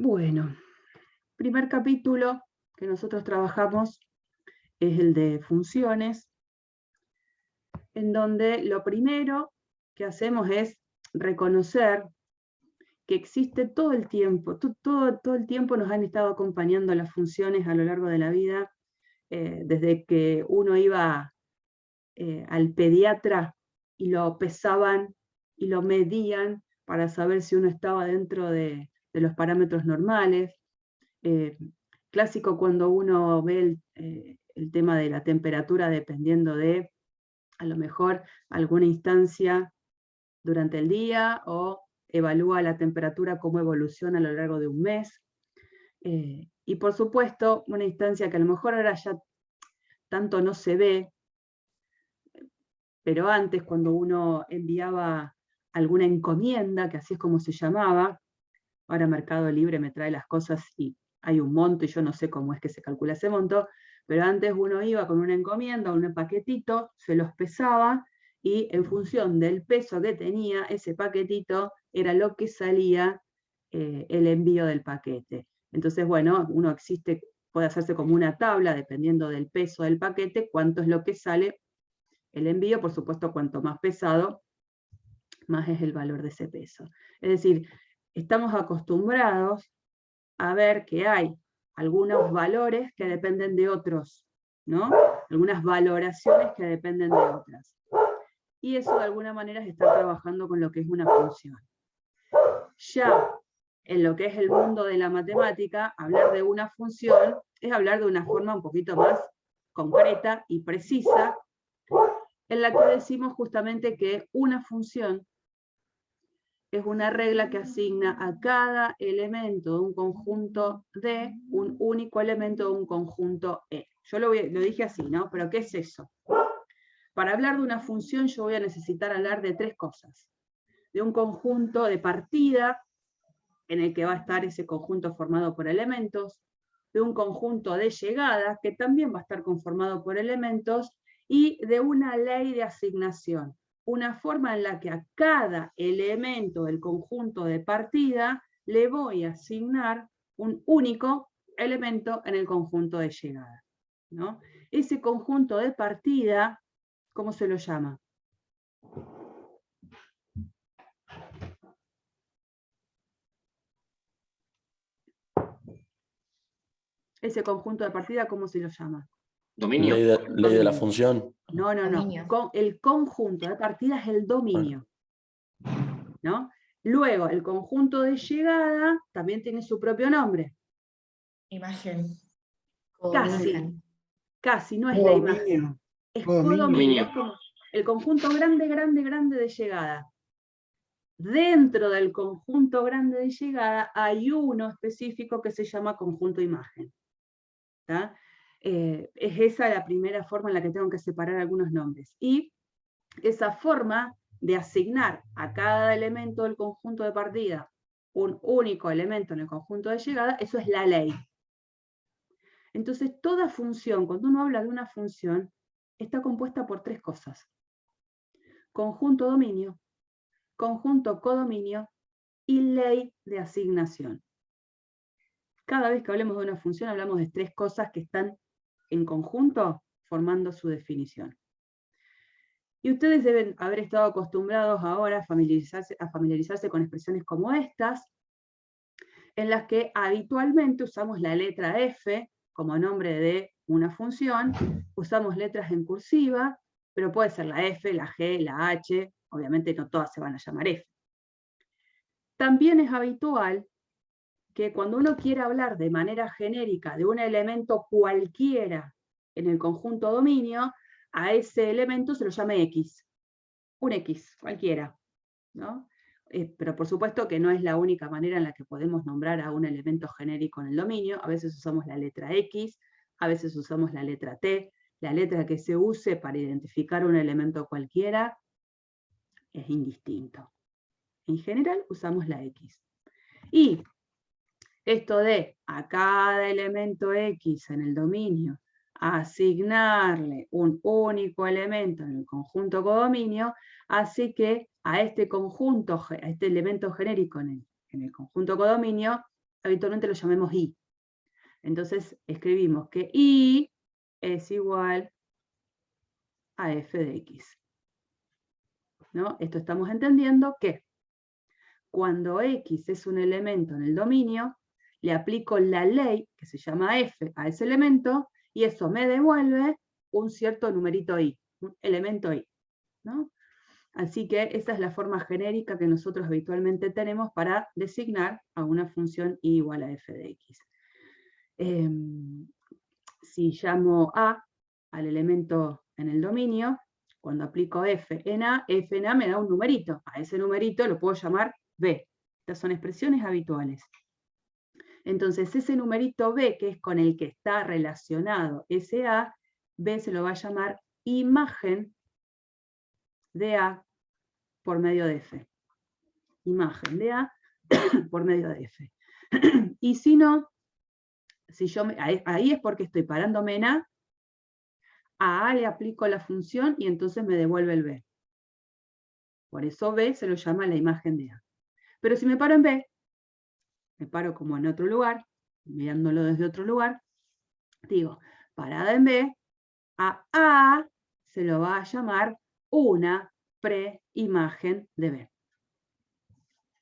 Bueno, primer capítulo que nosotros trabajamos es el de funciones, en donde lo primero que hacemos es reconocer que existe todo el tiempo, todo el tiempo nos han estado acompañando las funciones a lo largo de la vida, desde que uno iba al pediatra y lo pesaban y lo medían para saber si uno estaba dentro de los parámetros normales. Clásico cuando uno ve el tema de la temperatura dependiendo de, a lo mejor, alguna instancia durante el día, o evalúa la temperatura, cómo evoluciona a lo largo de un mes. Y por supuesto, una instancia que a lo mejor ahora ya tanto no se ve, pero antes, cuando uno enviaba alguna encomienda, que así es como se llamaba, ahora Mercado Libre me trae las cosas y hay un monto y yo no sé cómo es que se calcula ese monto, pero antes uno iba con una encomienda, un paquetito, se los pesaba y en función del peso que tenía ese paquetito era lo que salía el envío del paquete. Entonces, bueno, uno puede hacerse como una tabla dependiendo del peso del paquete, cuánto es lo que sale el envío. Por supuesto, cuanto más pesado, más es el valor de ese peso. Es decir, estamos acostumbrados a ver que hay algunos valores que dependen de otros, ¿no? Algunas valoraciones que dependen de otras. Y eso de alguna manera es estar trabajando con lo que es una función. Ya en lo que es el mundo de la matemática, hablar de una función es hablar de una forma un poquito más concreta y precisa, en la que decimos justamente que una función es una regla que asigna a cada elemento de un conjunto D un único elemento de un conjunto E. Yo lo dije así, ¿no? Pero ¿qué es eso? Para hablar de una función yo voy a necesitar hablar de tres cosas. De un conjunto de partida, en el que va a estar ese conjunto formado por elementos, de un conjunto de llegada, que también va a estar conformado por elementos, y de una ley de asignación, una forma en la que a cada elemento del conjunto de partida le voy a asignar un único elemento en el conjunto de llegada, ¿no? Ese conjunto de partida, ¿cómo se lo llama? Ese conjunto de partida, ¿cómo se lo llama? Dominio. Ley de la función. No. El conjunto de partida es el dominio, ¿no? Luego, el conjunto de llegada también tiene su propio nombre. Imagen. Casi, no es la imagen. Es codominio. Es como el conjunto grande de llegada. Dentro del conjunto grande de llegada hay uno específico que se llama conjunto imagen. ¿Tá? Es esa la primera forma en la que tengo que separar algunos nombres. Y esa forma de asignar a cada elemento del conjunto de partida un único elemento en el conjunto de llegada, eso es la ley. Entonces, toda función, cuando uno habla de una función, está compuesta por tres cosas: conjunto dominio, conjunto codominio y ley de asignación. Cada vez que hablemos de una función, hablamos de tres cosas que están en conjunto formando su definición. Y ustedes deben haber estado acostumbrados ahora a familiarizarse con expresiones como estas, en las que habitualmente usamos la letra F como nombre de una función, usamos letras en cursiva, pero puede ser la F, la G, la H, obviamente no todas se van a llamar F. También es habitual que cuando uno quiere hablar de manera genérica de un elemento cualquiera en el conjunto dominio, a ese elemento se lo llame X. Un X, cualquiera, ¿no? Pero por supuesto que no es la única manera en la que podemos nombrar a un elemento genérico en el dominio. A veces usamos la letra X, a veces usamos la letra T. La letra que se use para identificar un elemento cualquiera es indistinto. En general usamos la X. Y esto de a cada elemento X en el dominio asignarle un único elemento en el conjunto codominio, así que a este conjunto, a este elemento genérico en el conjunto codominio, habitualmente lo llamemos y. Entonces escribimos que y es igual a f de x. ¿No? Esto estamos entendiendo que cuando x es un elemento en el dominio, le aplico la ley, que se llama f, a ese elemento, y eso me devuelve un cierto numerito i, un elemento i. ¿No? Así que esa es la forma genérica que nosotros habitualmente tenemos para designar a una función i igual a f de x. Si llamo a al elemento en el dominio, cuando aplico f en a me da un numerito. A ese numerito lo puedo llamar b. Estas son expresiones habituales. Entonces ese numerito b, que es con el que está relacionado ese a, b se lo va a llamar imagen de a por medio de f. Imagen de a por medio de f. Y si no, ahí es porque estoy parándome en a le aplico la función y entonces me devuelve el b. Por eso b se lo llama la imagen de a. Pero si me paro en b, me paro como en otro lugar, mirándolo desde otro lugar, digo, parada en b, a se lo va a llamar una preimagen de b.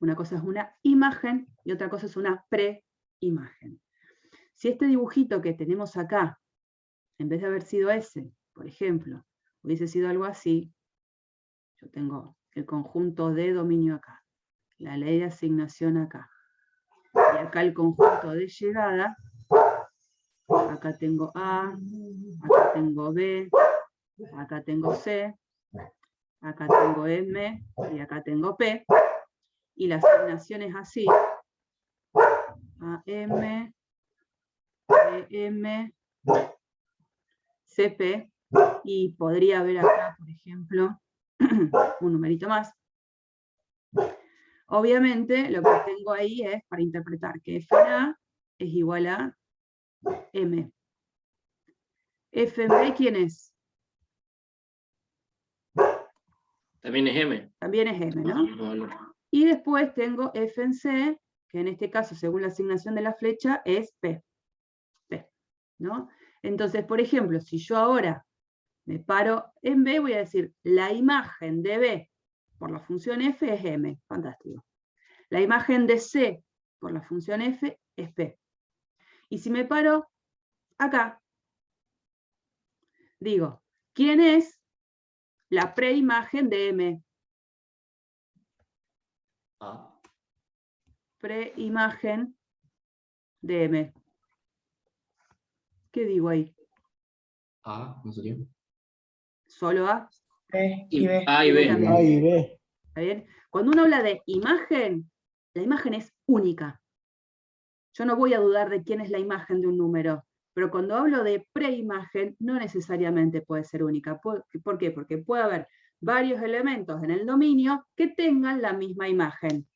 Una cosa es una imagen y otra cosa es una preimagen. Si este dibujito que tenemos acá, en vez de haber sido ese, por ejemplo, hubiese sido algo así, yo tengo el conjunto de dominio acá, la ley de asignación acá, y acá el conjunto de llegada, acá tengo A, acá tengo B, acá tengo C, acá tengo M y acá tengo P, y la asignación es así, AM, EM, CP, y podría haber acá, por ejemplo, un numerito más. Obviamente, lo que tengo ahí es para interpretar que f en a es igual a m. F en b, ¿quién es? También es m. También es m, ¿no? Y después tengo f en c, que en este caso, según la asignación de la flecha, es p. P, ¿no? Entonces, por ejemplo, si yo ahora me paro en b, voy a decir, la imagen de b por la función f es m. Fantástico. La imagen de c por la función f es p. Y si me paro acá, digo, ¿quién es la preimagen de m? A. Preimagen de m. ¿Qué digo ahí? A, ¿no sería? ¿Solo A? B y B. A y B. También. A y B. ¿Está bien? Cuando uno habla de imagen, la imagen es única. Yo no voy a dudar de quién es la imagen de un número, pero cuando hablo de preimagen, no necesariamente puede ser única. ¿Por qué? Porque puede haber varios elementos en el dominio que tengan la misma imagen.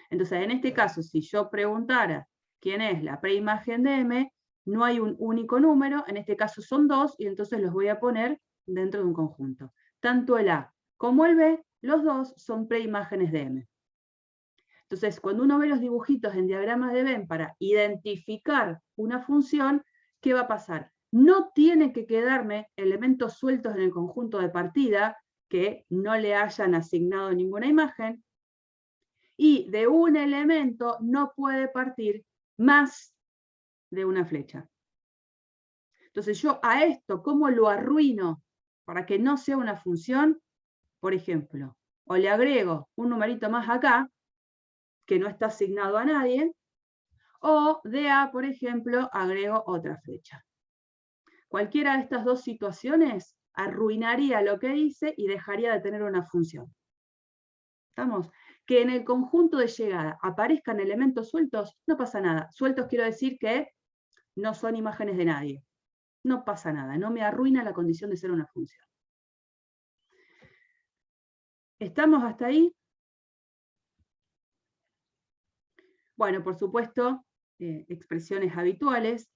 Entonces, en este caso, si yo preguntara quién es la preimagen de M, no hay un único número, en este caso son dos, y entonces los voy a poner dentro de un conjunto. Tanto el A como el B, los dos son preimágenes de M. Entonces, cuando uno ve los dibujitos en diagramas de Venn para identificar una función, ¿qué va a pasar? No tiene que quedarme elementos sueltos en el conjunto de partida que no le hayan asignado ninguna imagen, y de un elemento no puede partir más de una flecha. Entonces yo a esto, ¿cómo lo arruino para que no sea una función? Por ejemplo, o le agrego un numerito más acá, que no está asignado a nadie, o de A, por ejemplo, agrego otra flecha. Cualquiera de estas dos situaciones arruinaría lo que hice y dejaría de tener una función. ¿Estamos? Que en el conjunto de llegada aparezcan elementos sueltos, no pasa nada. Sueltos quiero decir que no son imágenes de nadie. No pasa nada, no me arruina la condición de ser una función. ¿Estamos hasta ahí? Bueno, por supuesto, expresiones habituales.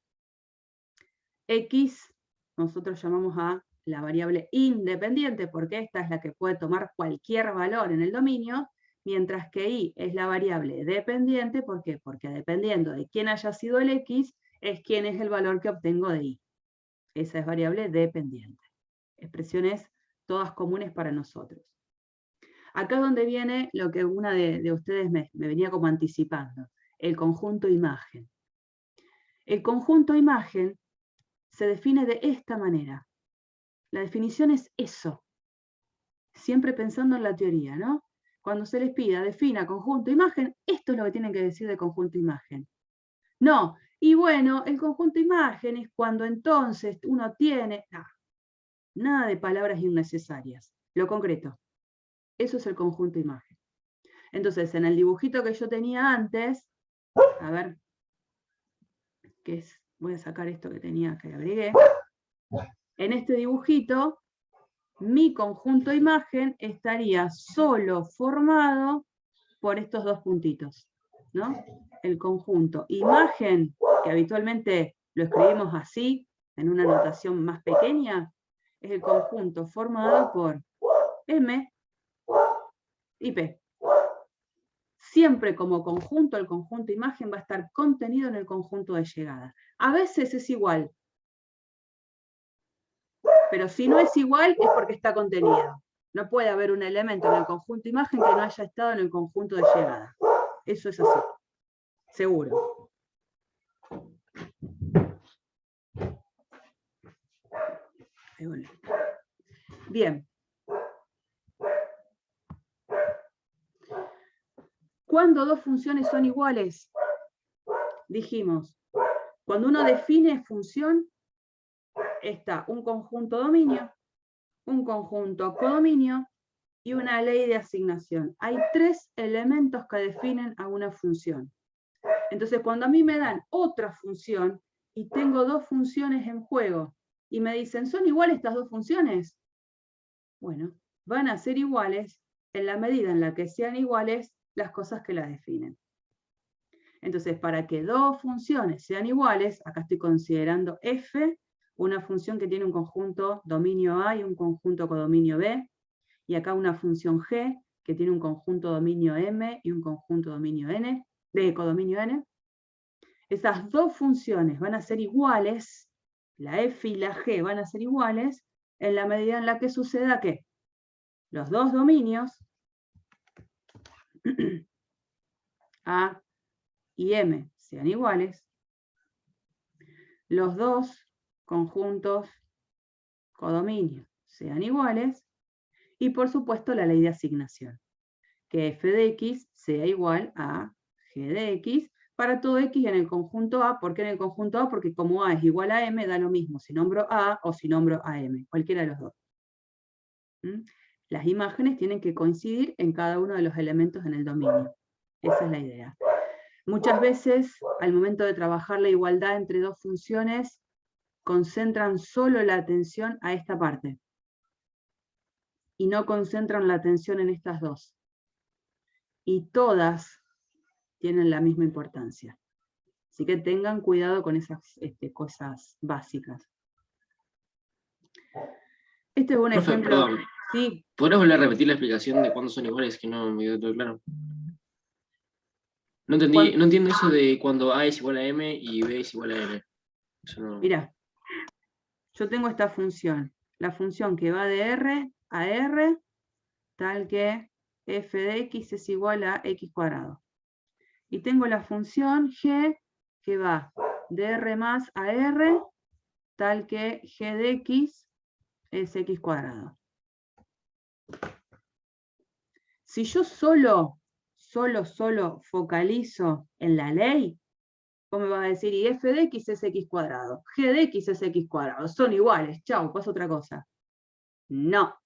X, nosotros llamamos a la variable independiente, porque esta es la que puede tomar cualquier valor en el dominio, mientras que y es la variable dependiente. ¿Por qué? Porque dependiendo de quién haya sido el x, es quién es el valor que obtengo de y. Esa es variable dependiente. Expresiones todas comunes para nosotros. Acá es donde viene lo que una de ustedes me venía como anticipando, el conjunto imagen. El conjunto imagen se define de esta manera. La definición es eso. Siempre pensando en la teoría, ¿no? Cuando se les pida, defina conjunto imagen, esto es lo que tienen que decir de conjunto imagen. No, y bueno, el conjunto imagen es cuando entonces uno tiene... nada de palabras innecesarias. Lo concreto. Eso es el conjunto imagen. Entonces, en el dibujito que yo tenía antes, a ver, ¿qué es? Voy a sacar esto que tenía, que agregué. En este dibujito, mi conjunto imagen estaría solo formado por estos dos puntitos, ¿no? El conjunto imagen, que habitualmente lo escribimos así, en una notación más pequeña, es el conjunto formado por M y P. Siempre como conjunto, el conjunto imagen va a estar contenido en el conjunto de llegada. A veces es igual, pero si no es igual es porque está contenido. No puede haber un elemento en el conjunto imagen que no haya estado en el conjunto de llegada. Eso es así, seguro. Bien. ¿Cuándo dos funciones son iguales? Dijimos, cuando uno define función, está un conjunto dominio, un conjunto codominio y una ley de asignación. Hay tres elementos que definen a una función. Entonces, cuando a mí me dan otra función y tengo dos funciones en juego y me dicen, ¿son iguales estas dos funciones? Bueno, van a ser iguales en la medida en la que sean iguales las cosas que las definen. Entonces, para que dos funciones sean iguales, acá estoy considerando f, una función que tiene un conjunto dominio A y un conjunto codominio B, y acá una función g, que tiene un conjunto dominio M y un conjunto dominio N, de codominio N. Esas dos funciones van a ser iguales, la f y la g van a ser iguales, en la medida en la que suceda que los dos dominios, A y M, sean iguales, los dos conjuntos codominios sean iguales, y por supuesto la ley de asignación, que f de x sea igual a g de x para todo x en el conjunto A. ¿Por qué en el conjunto A? Porque como A es igual a M, da lo mismo si nombro A o si nombro a M, cualquiera de los dos. Las imágenes tienen que coincidir en cada uno de los elementos en el dominio. Esa es la idea. Muchas veces, al momento de trabajar la igualdad entre dos funciones, concentran solo la atención a esta parte. Y no concentran la atención en estas dos. Y todas tienen la misma importancia. Así que tengan cuidado con esas cosas básicas. Este es un Profe, ejemplo. perdón. Sí. ¿Podrías volver a repetir la explicación de cuándo son iguales? Que no me quedó todo claro. No entiendo eso de cuando A es igual a M y B es igual a N. Eso no... Mirá, yo tengo esta función. La función que va de R a R, tal que f de x es igual a x cuadrado. Y tengo la función g que va de R más a R, tal que g de x es x cuadrado. Si yo solo focalizo en la ley, vos me vas a decir, y f de x es x cuadrado, g de x es x cuadrado, son iguales, chau, pasa otra cosa. No.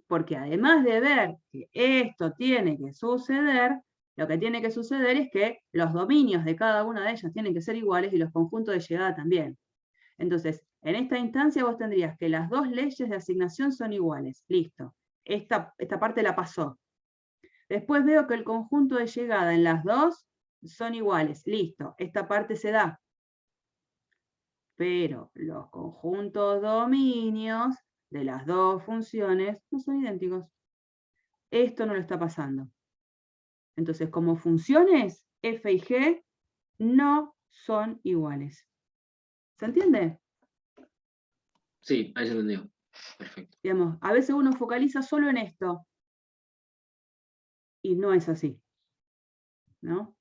Porque además de ver que esto tiene que suceder, lo que tiene que suceder es que los dominios de cada una de ellas tienen que ser iguales y los conjuntos de llegada también. Entonces, en esta instancia vos tendrías que las dos leyes de asignación son iguales. Listo. Esta parte la pasó. Después veo que el conjunto de llegada en las dos son iguales. Listo. Esta parte se da. Pero los conjuntos dominios de las dos funciones no son idénticos. Esto no lo está pasando. Entonces, como funciones, f y g no son iguales. ¿Se entiende? Sí, ahí se entendió. Perfecto. Digamos, a veces uno focaliza solo en esto. Y no es así. ¿No?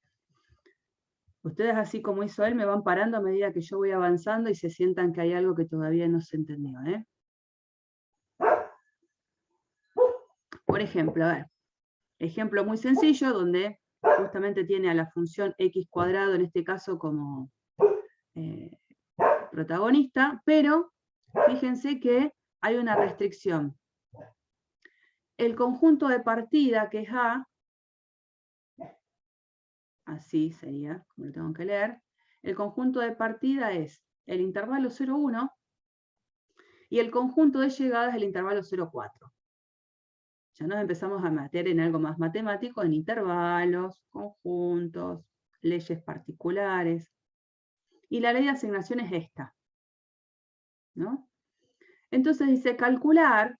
Ustedes, así como hizo él, me van parando a medida que yo voy avanzando y se sientan que hay algo que todavía no se entendió. Por ejemplo, a ver, ejemplo muy sencillo donde justamente tiene a la función x cuadrado, en este caso como protagonista, pero fíjense que hay una restricción. El conjunto de partida, que es A, así sería, como lo tengo que leer, el conjunto de partida es el intervalo 0,1 y el conjunto de llegada es el intervalo 0,4. Ya nos empezamos a meter en algo más matemático, en intervalos, conjuntos, leyes particulares. Y la ley de asignación es esta, ¿no? Entonces dice calcular,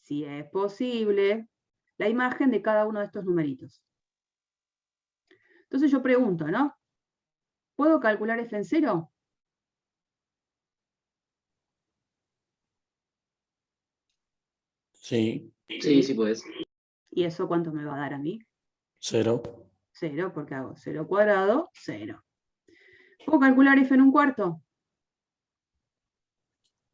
si es posible, la imagen de cada uno de estos numeritos. Entonces yo pregunto, ¿no? ¿Puedo calcular f en 0? Sí, Sí, sí puedes. ¿Y eso cuánto me va a dar a mí? 0. 0, porque hago 0 cuadrado, 0. ¿Puedo calcular f en un cuarto?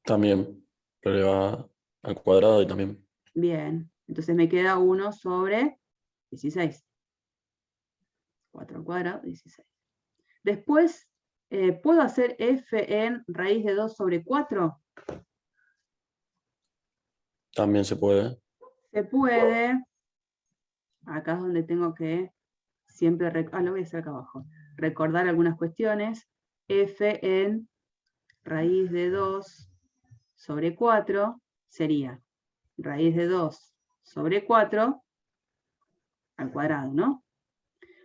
También. Pero le va al cuadrado y también. Bien, entonces me queda 1 sobre 16. 4 al cuadrado, 16. Después, ¿puedo hacer f en raíz de 2 sobre 4? También se puede. Se puede. Acá es donde tengo que siempre, lo voy a hacer acá abajo. Recordar algunas cuestiones. F en raíz de 2 sobre 4 sería raíz de 2 sobre 4 al cuadrado, ¿no?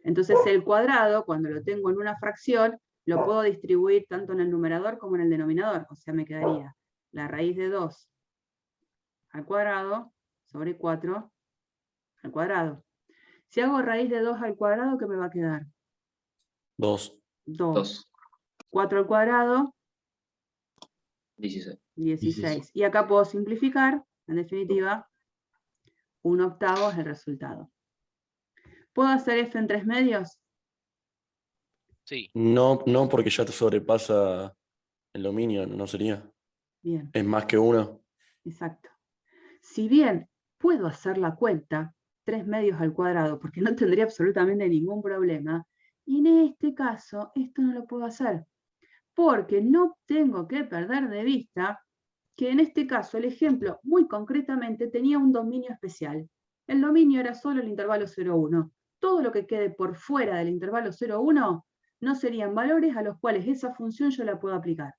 Entonces el cuadrado, cuando lo tengo en una fracción, lo puedo distribuir tanto en el numerador como en el denominador. O sea, me quedaría la raíz de 2 al cuadrado sobre 4 al cuadrado. Si hago raíz de 2 al cuadrado, ¿qué me va a quedar? 2. 2. 4 al cuadrado, 16. 16. Y acá puedo simplificar, en definitiva, 1/8 es el resultado. ¿Puedo hacer f en 3 medios? Sí. No, no porque ya te sobrepasa el dominio, no sería. Bien, Es más que 1. exacto. Si bien puedo hacer la cuenta, 3 medios al cuadrado, porque no tendría absolutamente ningún problema, y en este caso esto no lo puedo hacer, porque no tengo que perder de vista que en este caso el ejemplo muy concretamente tenía un dominio especial. El dominio era solo el intervalo 0,1. Todo lo que quede por fuera del intervalo 0,1 no serían valores a los cuales esa función yo la puedo aplicar.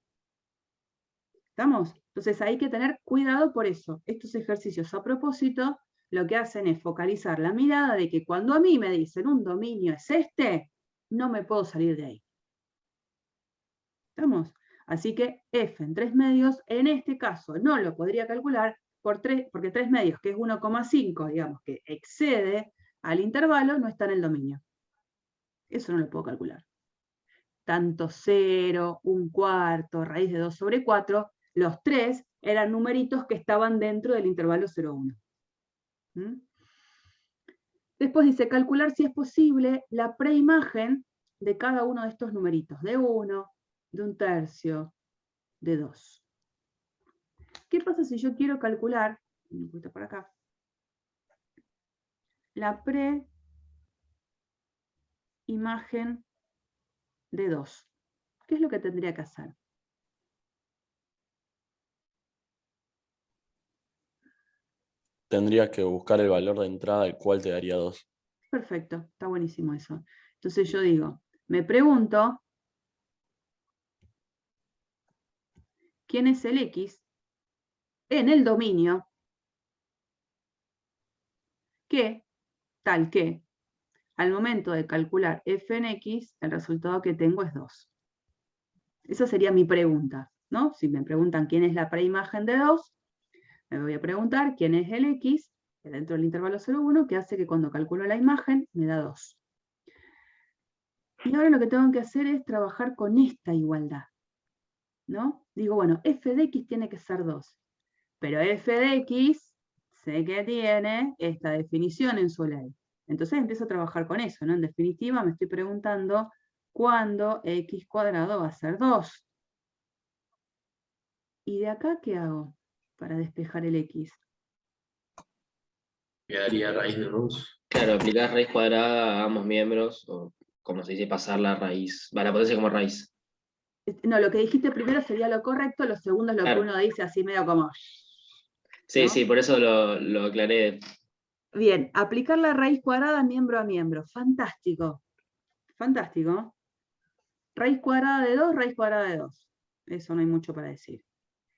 ¿Estamos? Entonces hay que tener cuidado por eso. Estos ejercicios a propósito lo que hacen es focalizar la mirada de que cuando a mí me dicen un dominio es este, no me puedo salir de ahí. ¿Estamos? Así que f en 3 medios, en este caso no lo podría calcular porque 3 medios, que es 1,5, digamos, que excede al intervalo, no está en el dominio. Eso no lo puedo calcular. Tanto 0, 1/4, raíz de 2 sobre 4, los 3 eran numeritos que estaban dentro del intervalo 0,1. ¿Mm? Después dice, calcular si es posible la preimagen de cada uno de estos numeritos, de 1, de 1/3, de 2. ¿Qué pasa si yo quiero calcular, un poquito para acá, la preimagen de 2? ¿Qué es lo que tendría que hacer? Tendrías que buscar el valor de entrada, el cual te daría 2. Perfecto, está buenísimo eso. Entonces yo digo, me pregunto, ¿quién es el X en el dominio que, tal que, al momento de calcular f en X, el resultado que tengo es 2? Esa sería mi pregunta, ¿no? Si me preguntan quién es la preimagen de 2, me voy a preguntar quién es el X que dentro del intervalo 0,1, que hace que cuando calculo la imagen me da 2. Y ahora lo que tengo que hacer es trabajar con esta igualdad, ¿no? Digo, bueno, f de x tiene que ser 2, pero f de x sé que tiene esta definición en su ley. Entonces empiezo a trabajar con eso, ¿no? En definitiva me estoy preguntando cuándo x cuadrado va a ser 2. ¿Y de acá qué hago para despejar el x? Quedaría raíz de 2. Claro, aplicar raíz cuadrada a ambos miembros, o como se dice, pasar la raíz, va, la potencia como raíz. No, lo que dijiste primero sería lo correcto, lo segundo es lo Claro. que uno dice así medio como... Sí, ¿no? sí, por eso lo aclaré. Bien, aplicar la raíz cuadrada miembro a miembro. Fantástico. Fantástico. Raíz cuadrada de 2, raíz cuadrada de 2. Eso no hay mucho para decir.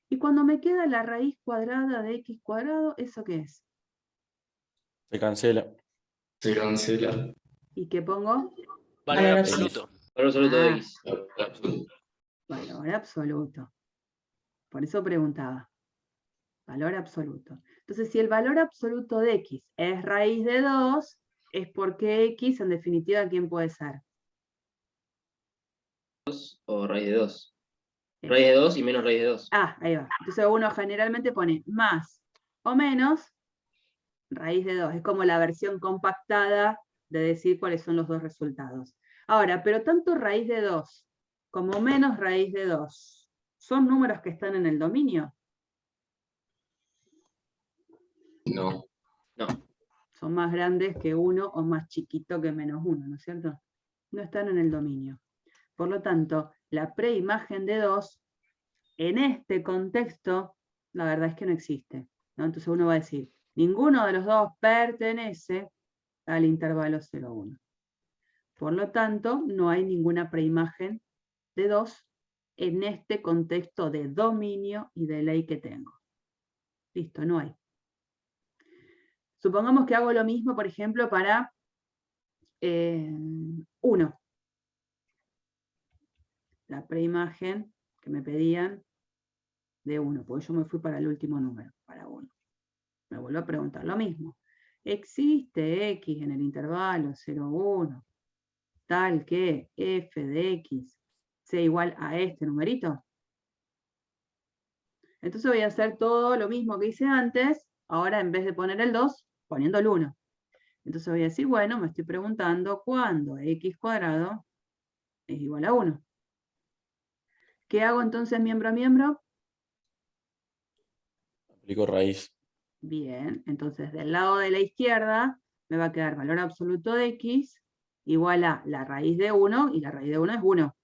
Y cuando me queda la raíz cuadrada de x cuadrado, ¿eso qué es? Se cancela. Se cancela. ¿Y qué pongo? Valor Valor absoluto. Valor absoluto de Ah. x. Valor absoluto. Por eso preguntaba. Valor absoluto. Entonces, si el valor absoluto de x es raíz de 2, es porque x, en definitiva, ¿quién puede ser? O raíz de 2. Raíz de 2 y menos raíz de 2. Ah, ahí va. Entonces uno generalmente pone más o menos raíz de 2. Es como la versión compactada de decir cuáles son los dos resultados. Ahora, pero tanto raíz de 2 como menos raíz de 2, ¿son números que están en el dominio? No. No. Son más grandes que 1 o más chiquito que menos 1, ¿no es cierto? No están en el dominio. Por lo tanto, la preimagen de 2, en este contexto, la verdad es que no existe, ¿no? Entonces uno va a decir, ninguno de los dos pertenece al intervalo 0,1. Por lo tanto, no hay ninguna preimagen de 2 en este contexto de dominio y de ley que tengo. Listo, no hay. Supongamos que hago lo mismo, por ejemplo, para 1. La preimagen que me pedían de 1, porque yo me fui para el último número, para 1. Me vuelvo a preguntar lo mismo. ¿Existe x en el intervalo 0,1 tal que f de x sea igual a este numerito? Entonces voy a hacer todo lo mismo que hice antes, ahora en vez de poner el 2, poniendo el 1. Entonces voy a decir, bueno, me estoy preguntando cuándo x cuadrado es igual a 1. ¿Qué hago entonces miembro a miembro? Aplico raíz. Bien, entonces del lado de la izquierda me va a quedar valor absoluto de x igual a la raíz de 1, y la raíz de 1 es 1.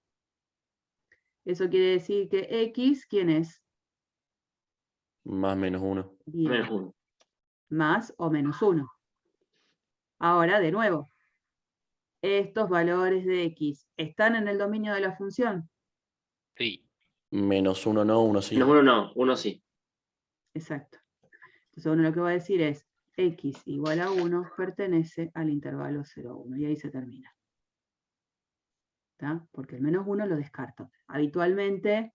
Eso quiere decir que x, ¿quién es? Más menos 1. Bien, Menos 1. más o menos 1. Ahora, de nuevo, estos valores de x, ¿están en el dominio de la función? Sí. Menos 1 no, 1 sí. Menos 1 no, 1 sí. Exacto. Entonces uno lo que va a decir es, x igual a 1 pertenece al intervalo 0,1, y ahí se termina. ¿Tá? Porque el menos 1 lo descarto. Habitualmente,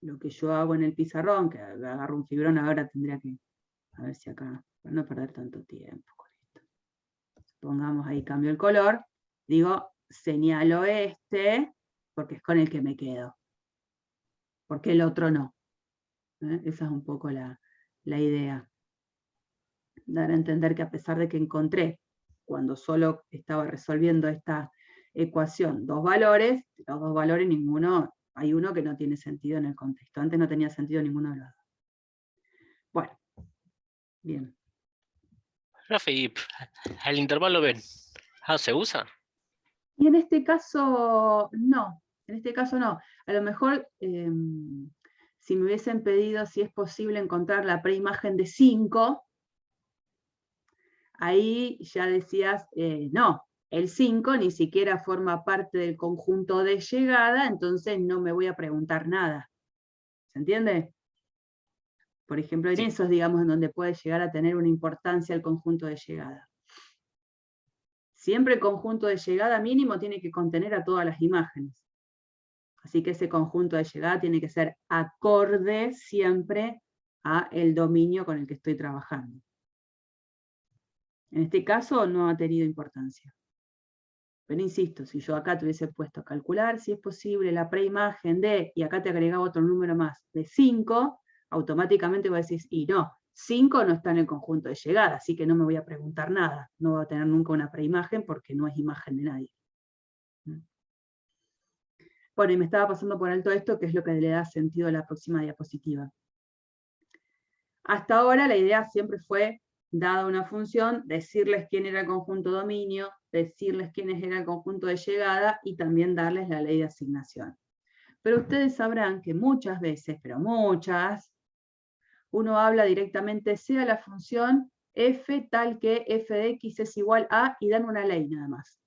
lo que yo hago en el pizarrón, que agarro un fibrón, ahora tendría que, a ver si acá, para no perder tanto tiempo con esto. Pongamos ahí, cambio el color, digo, señalo este, porque es con el que me quedo. Porque el otro no. Esa es un poco la idea. Dar a entender que a pesar de que encontré, cuando solo estaba resolviendo esta ecuación, dos valores, los dos valores ninguno, hay uno que no tiene sentido en el contexto. Antes no tenía sentido ninguno de los dos. Bueno, bien. Rafa, ¿y el intervalo ven? ¿Se usa? Y en este caso, no. En este caso no. A lo mejor, si me hubiesen pedido si es posible encontrar la preimagen de 5, ahí ya decías, no, el 5 ni siquiera forma parte del conjunto de llegada, entonces no me voy a preguntar nada. ¿Se entiende? Por ejemplo, en Sí. esos, digamos, en donde puede llegar a tener una importancia el conjunto de llegada. Siempre el conjunto de llegada mínimo tiene que contener a todas las imágenes. Así que ese conjunto de llegada tiene que ser acorde siempre a el dominio con el que estoy trabajando. En este caso no ha tenido importancia. Pero insisto, si yo acá te hubiese puesto a calcular si es posible la preimagen de, y acá te agregaba otro número más, de 5, automáticamente vos decís, y no, 5 no está en el conjunto de llegada, así que no me voy a preguntar nada. No voy a tener nunca una preimagen porque no es imagen de nadie. Bueno, y me estaba pasando por alto esto, que es lo que le da sentido a la próxima diapositiva. Hasta ahora la idea siempre fue, dada una función, decirles quién era el conjunto dominio, decirles quién era el conjunto de llegada y también darles la ley de asignación. Pero ustedes sabrán que muchas veces, pero muchas, uno habla directamente, sea la función f tal que f de x es igual a, y dan una ley nada más.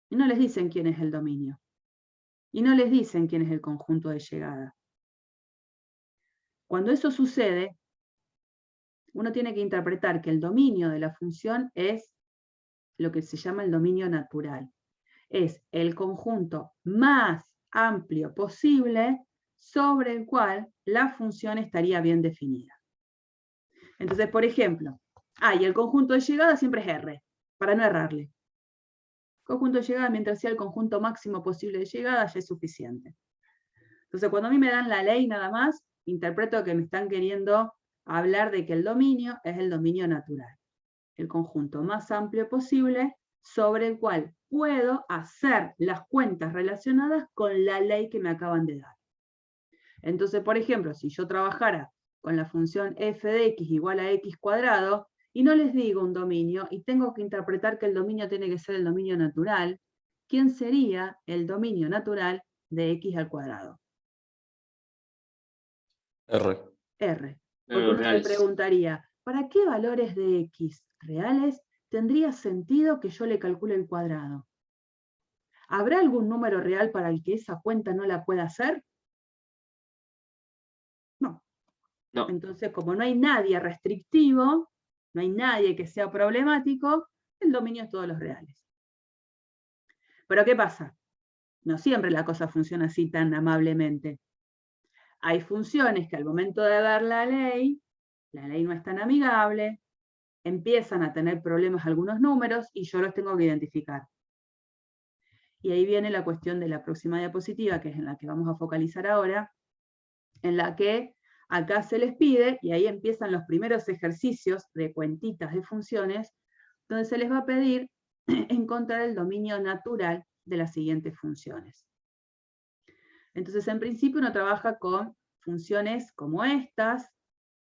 Y no les dicen quién es el dominio. Y no les dicen quién es el conjunto de llegada. Cuando eso sucede, uno tiene que interpretar que el dominio de la función es lo que se llama el dominio natural. Es el conjunto más amplio posible sobre el cual la función estaría bien definida. Entonces, por ejemplo, y el conjunto de llegada siempre es R, para no errarle. Conjunto de llegada, mientras sea el conjunto máximo posible de llegada, ya es suficiente. Entonces, cuando a mí me dan la ley nada más, interpreto que me están queriendo hablar de que el dominio es el dominio natural. El conjunto más amplio posible sobre el cual puedo hacer las cuentas relacionadas con la ley que me acaban de dar. Entonces, por ejemplo, si yo trabajara con la función f de x igual a x cuadrado, y no les digo un dominio, y tengo que interpretar que el dominio tiene que ser el dominio natural, ¿quién sería el dominio natural de x al cuadrado? R. R. Porque Números uno se reales. preguntaría, ¿para qué valores de x reales tendría sentido que yo le calcule el cuadrado? ¿Habrá algún número real para el que esa cuenta no la pueda hacer? No. No. Entonces, como no hay nadie restrictivo, no hay nadie que sea problemático, el dominio es todos los reales. Pero ¿qué pasa? No siempre la cosa funciona así tan amablemente. Hay funciones que al momento de ver la ley no es tan amigable, empiezan a tener problemas algunos números y yo los tengo que identificar. Y ahí viene la cuestión de la próxima diapositiva, que es en la que vamos a focalizar ahora, en la que acá se les pide, y ahí empiezan los primeros ejercicios de cuentitas de funciones, donde se les va a pedir encontrar el dominio natural de las siguientes funciones. Entonces, en principio uno trabaja con funciones como estas,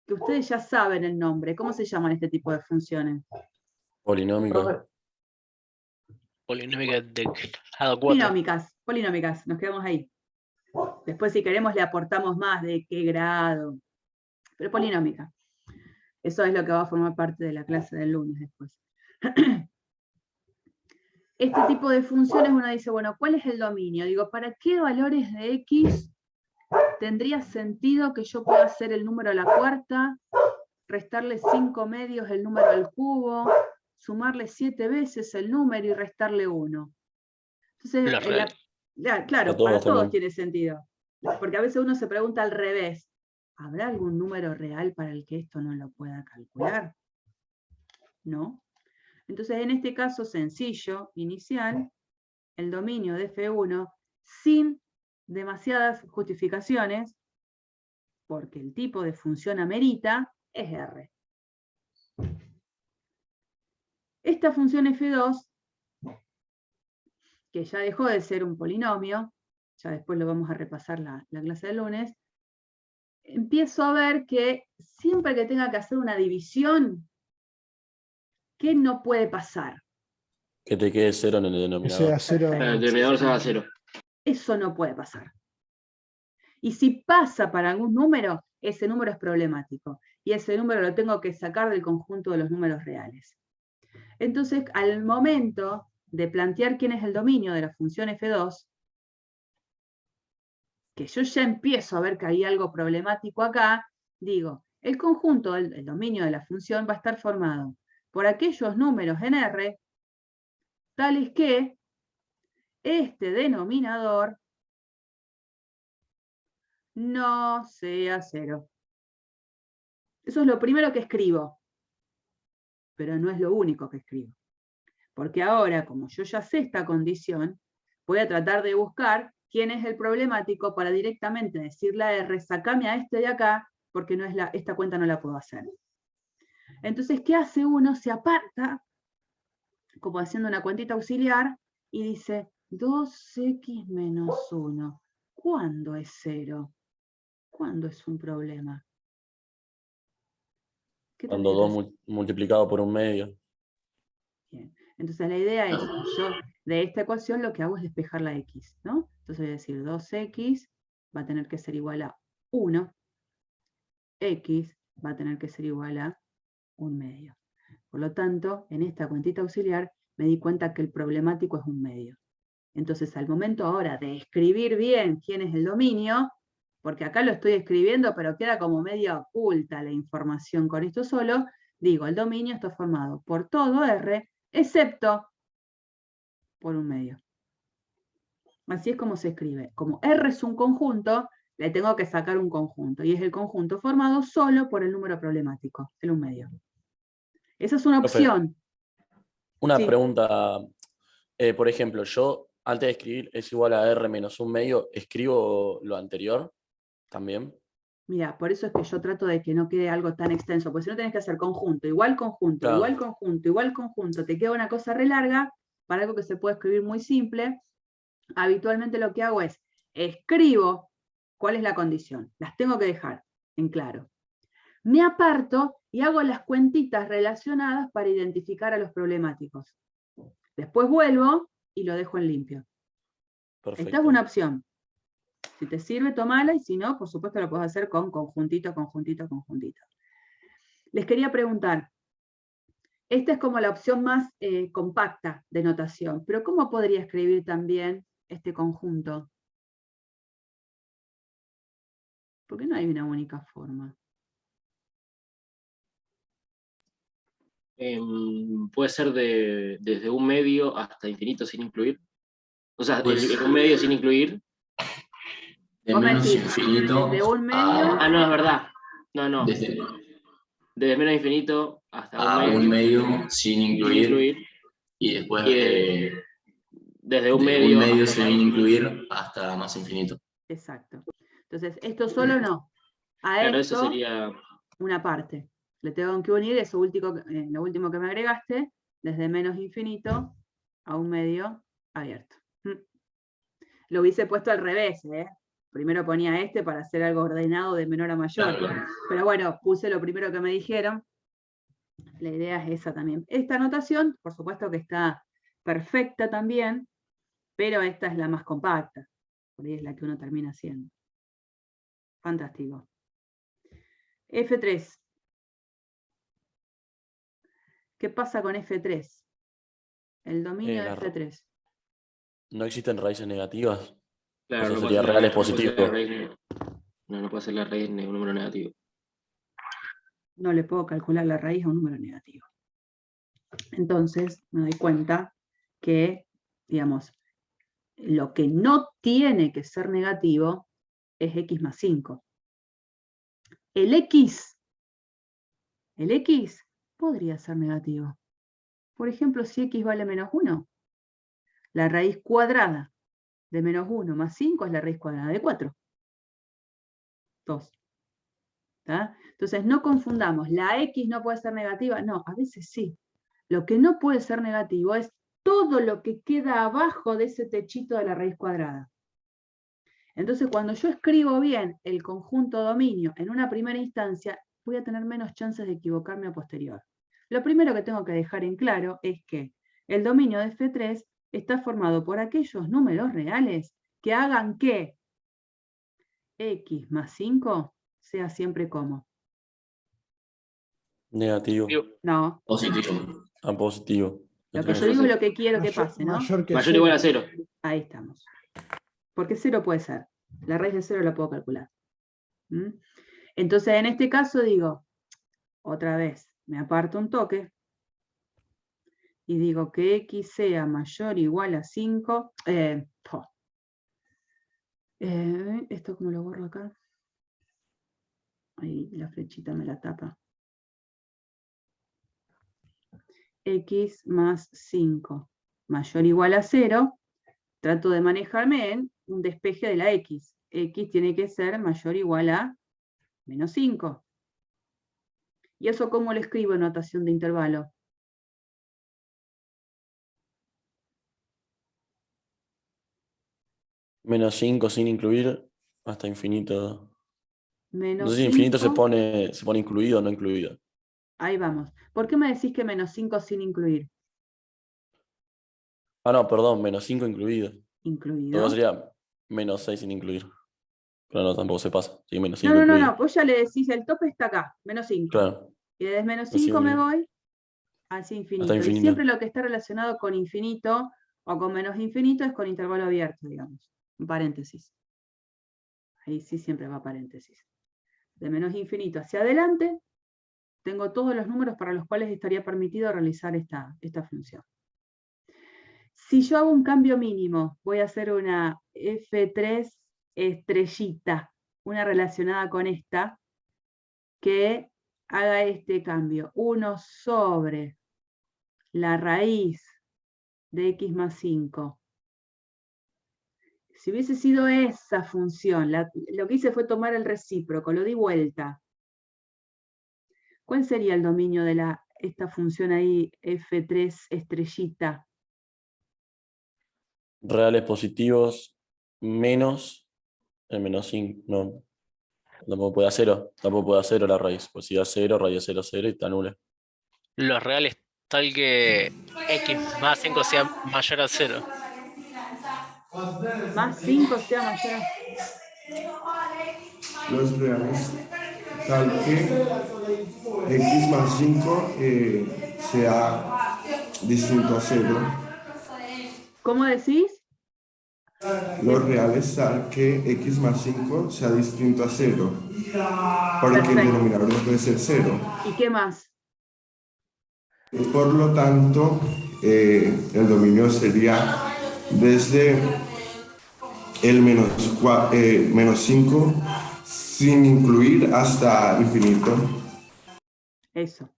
que ustedes ya saben el nombre. ¿Cómo se llaman este tipo de funciones? Polinómica. Polinómica de grado 4. Polinómicas, nos quedamos ahí. Después, si queremos, le aportamos más de qué grado. Pero polinómica. Eso es lo que va a formar parte de la clase del lunes después. Este tipo de funciones uno dice, bueno, ¿cuál es el dominio? Digo, ¿para qué valores de x tendría sentido que yo pueda hacer el número a la cuarta, restarle 5 medios el número al cubo, sumarle 7 veces el número y restarle 1? Entonces, claro, para todos tiene sentido. Porque a veces uno se pregunta al revés, ¿habrá algún número real para el que esto no lo pueda calcular? ¿No? Entonces, en este caso sencillo, inicial, el dominio de F1, sin demasiadas justificaciones, porque el tipo de función amerita, es R. Esta función F2, que ya dejó de ser un polinomio, ya después lo vamos a repasar la clase del lunes, empiezo a ver que siempre que tenga que hacer una división, ¿qué no puede pasar? Que te quede 0 en el Que denominador. sea 0. El denominador se va a 0. Eso no puede pasar. Y si pasa para algún número, ese número es problemático. Y ese número lo tengo que sacar del conjunto de los números reales. Entonces, al momento de plantear quién es el dominio de la función F2, que yo ya empiezo a ver que hay algo problemático acá, digo, el conjunto, el dominio de la función va a estar formado por aquellos números en R, tales que este denominador no sea 0. Eso es lo primero que escribo. pero no es lo único que escribo. Porque ahora, como yo ya sé esta condición, voy a tratar de buscar quién es el problemático para directamente decirle a R, sacame a este de acá, porque no es esta cuenta no la puedo hacer. Entonces, ¿qué hace uno? Se aparta, como haciendo una cuentita auxiliar, y dice, 2x menos 1. ¿Cuándo es 0? ¿Cuándo es un problema? ¿Qué Cuando tendría que 2 hacer? multiplicado por 1/2. Bien. Entonces la idea es, yo de esta ecuación lo que hago es despejar la x, ¿no? Entonces voy a decir 2x va a tener que ser igual a 1, x va a tener que ser igual a 1/2. Por lo tanto, en esta cuentita auxiliar me di cuenta que el problemático es 1/2. Entonces al momento ahora de escribir bien quién es el dominio, porque acá lo estoy escribiendo, pero queda como medio oculta la información con esto solo, digo, el dominio está formado por todo R, excepto por 1/2. Así es como se escribe. Como R es un conjunto, le tengo que sacar un conjunto, y es el conjunto formado solo por el número problemático, el 1/2. Esa es una Profe, opción. una Sí. pregunta. Por ejemplo, yo antes de escribir es igual a R menos 1/2, ¿escribo lo anterior también? Mira, por eso es que yo trato de que no quede algo tan extenso, porque si no tenés que hacer conjunto, igual conjunto, Claro. igual conjunto, igual conjunto, te queda una cosa re larga para algo que se puede escribir muy simple. Habitualmente lo que hago es, escribo cuál es la condición, las tengo que dejar en claro. Me aparto y hago las cuentitas relacionadas para identificar a los problemáticos. Después vuelvo y lo dejo en limpio. Perfecto. Esta es una opción. Si te sirve, tomala, y si no, por supuesto lo puedes hacer con conjuntito, conjuntito, conjuntito. Les quería preguntar, esta es como la opción más compacta de notación, pero ¿cómo podría escribir también este conjunto? Porque no hay una única forma. Puede ser desde 1/2 hasta infinito sin incluir. O sea, Pues- en 1/2 sin incluir. De Vos me menos decís, infinito desde 1/2 Ah, no, es verdad. No. desde Desde menos infinito hasta a 1/2 1/2 sin sin incluir, incluir. y después Y de desde 1/2 1/2 hasta sin incluir hasta más infinito. Exacto. Entonces, esto solo no. A Claro, eso esto, sería. una parte. Le tengo que unir eso último, lo último que me agregaste, desde menos infinito a 1/2 abierto. Lo hubiese puesto al revés, ¿eh? Primero ponía este para hacer algo ordenado de menor a mayor. Claro. Pero bueno, puse lo primero que me dijeron. La idea es esa también. Esta anotación, por supuesto que está perfecta también, pero esta es la más compacta. Por ahí es la que uno termina haciendo. Fantástico. F3. ¿Qué pasa con F3? El dominio de F3. ¿No existen raíces negativas? Claro, Eso no sería puede ser reales no puede ser positivos. la raíz. No puede ser la raíz de un número negativo. No le puedo calcular la raíz a un número negativo. Entonces me doy cuenta que, digamos, lo que no tiene que ser negativo es x más 5. El x podría ser negativo. Por ejemplo, si x vale menos 1, la raíz cuadrada de menos 1 más 5 es la raíz cuadrada de 4. 2. ¿Tá? Entonces no confundamos, la x no puede ser negativa. No, a veces sí. Lo que no puede ser negativo es todo lo que queda abajo de ese techito de la raíz cuadrada. Entonces, cuando yo escribo bien el conjunto dominio en una primera instancia, voy a tener menos chances de equivocarme a posterior. Lo primero que tengo que dejar en claro es que el dominio de F3 está formado por aquellos números reales que hagan que x más 5 sea siempre como. Negativo. No, Positivo. A positivo. lo que yo digo es lo que quiero que Mayor, pase, ¿no? mayor que Mayor o igual a 0. 0. Ahí estamos. Porque 0 puede ser. La raíz de 0 la puedo calcular. ¿Mm? Entonces, en este caso digo, otra vez, me aparto un toque y digo que x sea mayor o igual a 5. ¿Esto cómo lo borro acá? Ahí la flechita me la tapa. x más 5 mayor o igual a 0, trato de manejarme en un despeje de la x. X tiene que ser mayor o igual a menos 5. ¿Y eso cómo lo escribo en notación de intervalo? Menos 5 sin incluir hasta infinito. No Menos sé si infinito 5, se pone incluido o no incluido. ahí vamos. ¿Por qué me decís que menos 5 sin incluir? Ah, no, perdón, menos 5 incluido. Incluido. Todo sería menos 6 sin incluir. Pero no, tampoco se pasa. Sí, menos 5 No, incluido. pues ya le decís, el tope está acá, menos 5. Claro, Y desde menos así 5 me incluido. voy hacia infinito. Hasta Y infinito. siempre lo que está relacionado con infinito o con menos infinito es con intervalo abierto, digamos. Un paréntesis. Ahí sí siempre va paréntesis. De menos infinito hacia adelante, tengo todos los números para los cuales estaría permitido realizar esta función. Si yo hago un cambio mínimo, voy a hacer una F3 estrellita, una relacionada con esta, que haga este cambio. 1 sobre la raíz de x más 5. Si hubiese sido esa función, lo que hice fue tomar el recíproco, lo di vuelta. ¿Cuál sería el dominio de esta función ahí, F3 estrellita? Reales positivos menos el menos 5. No, tampoco puede a 0. Tampoco puede a 0 la raíz. Pues si da 0, raíz de 0, 0 y está nula. Los reales tal que x más 5 sea mayor a 0. Más 5 sea mayor a... Los reales tal que x más 5 sea distinto a 0. ¿Cómo decís? Los reales tal que x más 5 sea distinto a 0. Porque el Perfecto. denominador no puede ser 0. ¿Y qué más? Por lo tanto, el dominio sería desde el menos 5 sin incluir hasta infinito. Eso.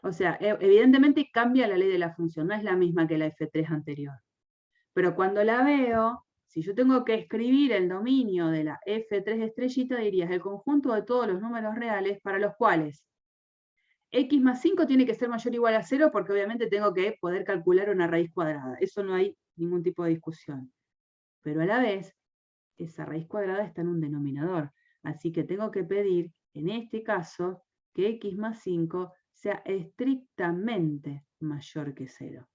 O sea, evidentemente cambia la ley de la función, no es la misma que la F3 anterior. Pero cuando la veo, si yo tengo que escribir el dominio de la F3 estrellita, dirías el conjunto de todos los números reales para los cuales x más 5 tiene que ser mayor o igual a 0 porque obviamente tengo que poder calcular una raíz cuadrada. Eso no hay ningún tipo de discusión. Pero a la vez, esa raíz cuadrada está en un denominador. Así que tengo que pedir, en este caso, que x más 5 sea estrictamente mayor que 0.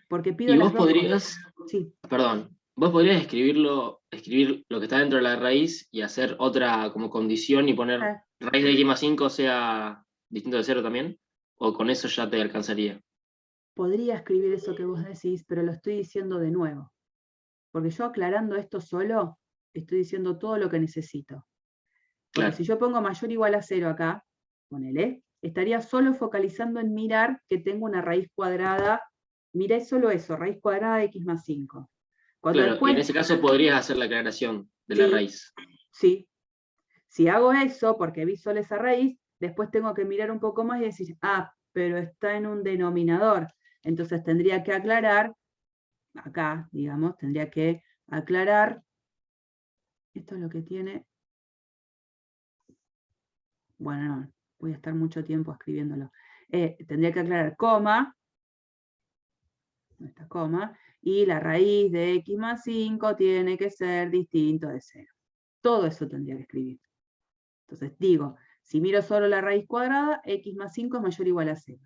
Porque pido Y las vos dos podrías, cosas. Sí. perdón, vos podrías escribir lo que está dentro de la raíz y hacer otra como condición y poner raíz de x más 5 sea distinto de 0 también, o con eso ya te alcanzaría. Podría escribir eso que vos decís, pero lo estoy diciendo de nuevo. Porque yo aclarando esto solo, estoy diciendo todo lo que necesito. Porque Claro. si yo pongo mayor o igual a 0 acá, ponele, estaría solo focalizando en mirar que tengo una raíz cuadrada. Miré solo eso, raíz cuadrada de x más 5. Cuando Claro, después, y en ese caso podrías hacer la aclaración de la raíz. Sí. Si hago eso, porque vi solo esa raíz, después tengo que mirar un poco más y decir, pero está en un denominador. Entonces tendría que aclarar, acá, digamos, tendría que aclarar, esto es lo que tiene, bueno, no, voy a estar mucho tiempo escribiéndolo. Tendría que aclarar coma, esta coma, y la raíz de x más 5 tiene que ser distinto de 0. Todo eso tendría que escribir. Entonces digo, si miro solo la raíz cuadrada, x más 5 es mayor o igual a 0.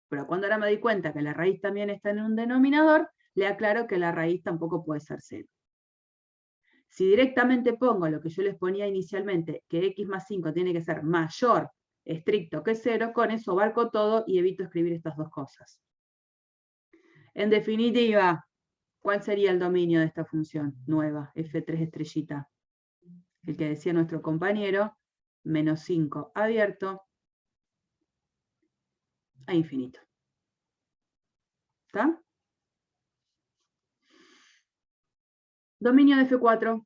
Pero cuando ahora me doy cuenta que la raíz también está en un denominador, le aclaro que la raíz tampoco puede ser 0. Si directamente pongo lo que yo les ponía inicialmente, que x más 5 tiene que ser mayor estricto que 0, con eso abarco todo y evito escribir estas dos cosas. En definitiva, ¿cuál sería el dominio de esta función nueva, F3 estrellita? El que decía nuestro compañero, menos 5 abierto a infinito. ¿Está? Dominio de F4.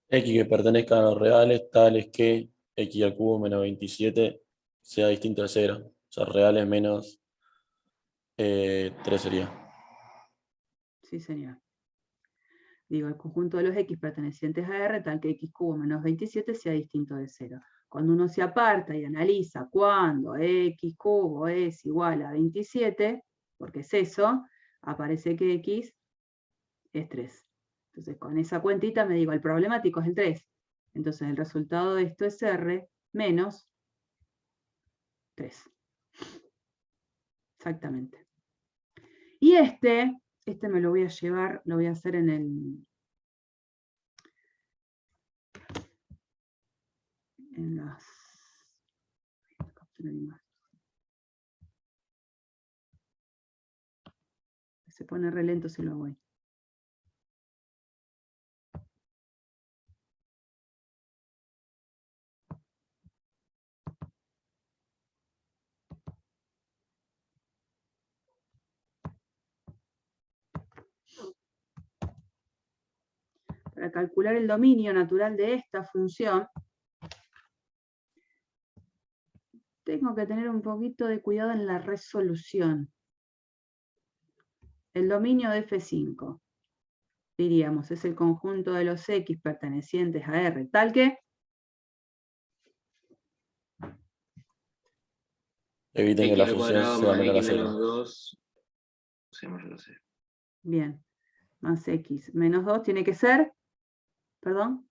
X que pertenezcan a los reales tales que x al cubo menos 27 sea distinto de 0. O sea, real es menos 3 sería. Sí, señor. Digo, el conjunto de los x pertenecientes a R tal que x cubo menos 27 sea distinto de 0. Cuando uno se aparta y analiza cuándo x cubo es igual a 27, porque es eso, aparece que x es 3. Entonces, con esa cuentita me digo, el problemático es el 3. Entonces, el resultado de esto es R menos 3. Exactamente. Y este me lo voy a llevar, lo voy a hacer en el... en las... Se pone re lento si lo voy. Para calcular el dominio natural de esta función, tengo que tener un poquito de cuidado en la resolución. El dominio de F5, diríamos, es el conjunto de los X pertenecientes a R, tal que... Eviten que la función sea menor a 0. 2 sea mayor a 0. Bien, más X menos 2 tiene que ser, perdón.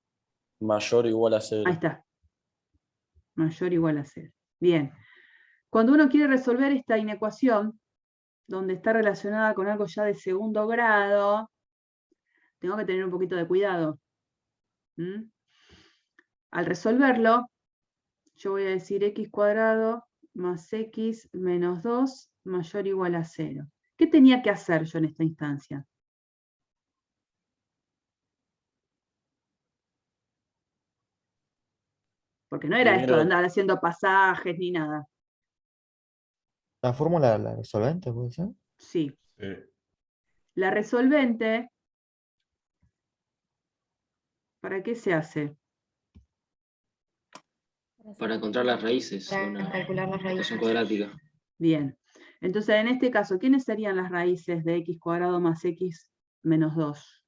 Mayor o igual a 0. Ahí está. Mayor o igual a 0. Bien. Cuando uno quiere resolver esta inecuación, donde está relacionada con algo ya de segundo grado, tengo que tener un poquito de cuidado. Al resolverlo, yo voy a decir x cuadrado más x menos 2 mayor o igual a 0. ¿Qué tenía que hacer yo en esta instancia? Porque no era esto de andar haciendo pasajes ni nada. ¿La fórmula la resolvente puede ser? Sí. La resolvente, ¿para qué se hace? Para encontrar las raíces. Para calcular las raíces. Ecuación cuadrática. Bien. Entonces, en este caso, ¿quiénes serían las raíces de x cuadrado más x menos 2?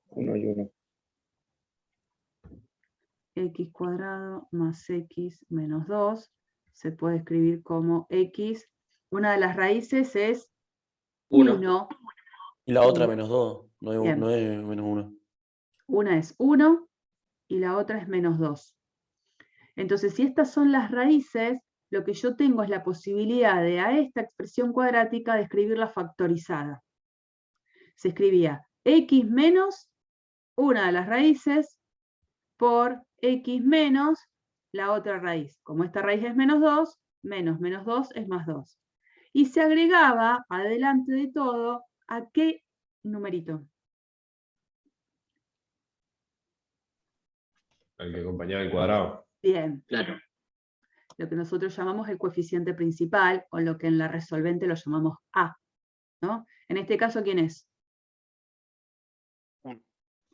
1 y 1. X cuadrado más x menos 2 se puede escribir como x. Una de las raíces es 1. Y la otra menos 2, no es menos 1. Una es 1 y la otra es menos 2. Entonces, si estas son las raíces, lo que yo tengo es la posibilidad de a esta expresión cuadrática de escribirla factorizada. Se escribía x menos una de las raíces por x menos la otra raíz. Como esta raíz es menos 2, menos 2 es más 2. Y se agregaba, adelante de todo, ¿a qué numerito? Al que acompañaba el cuadrado. Bien. Claro. Lo que nosotros llamamos el coeficiente principal, o lo que en la resolvente lo llamamos A, ¿no? En este caso, ¿quién es?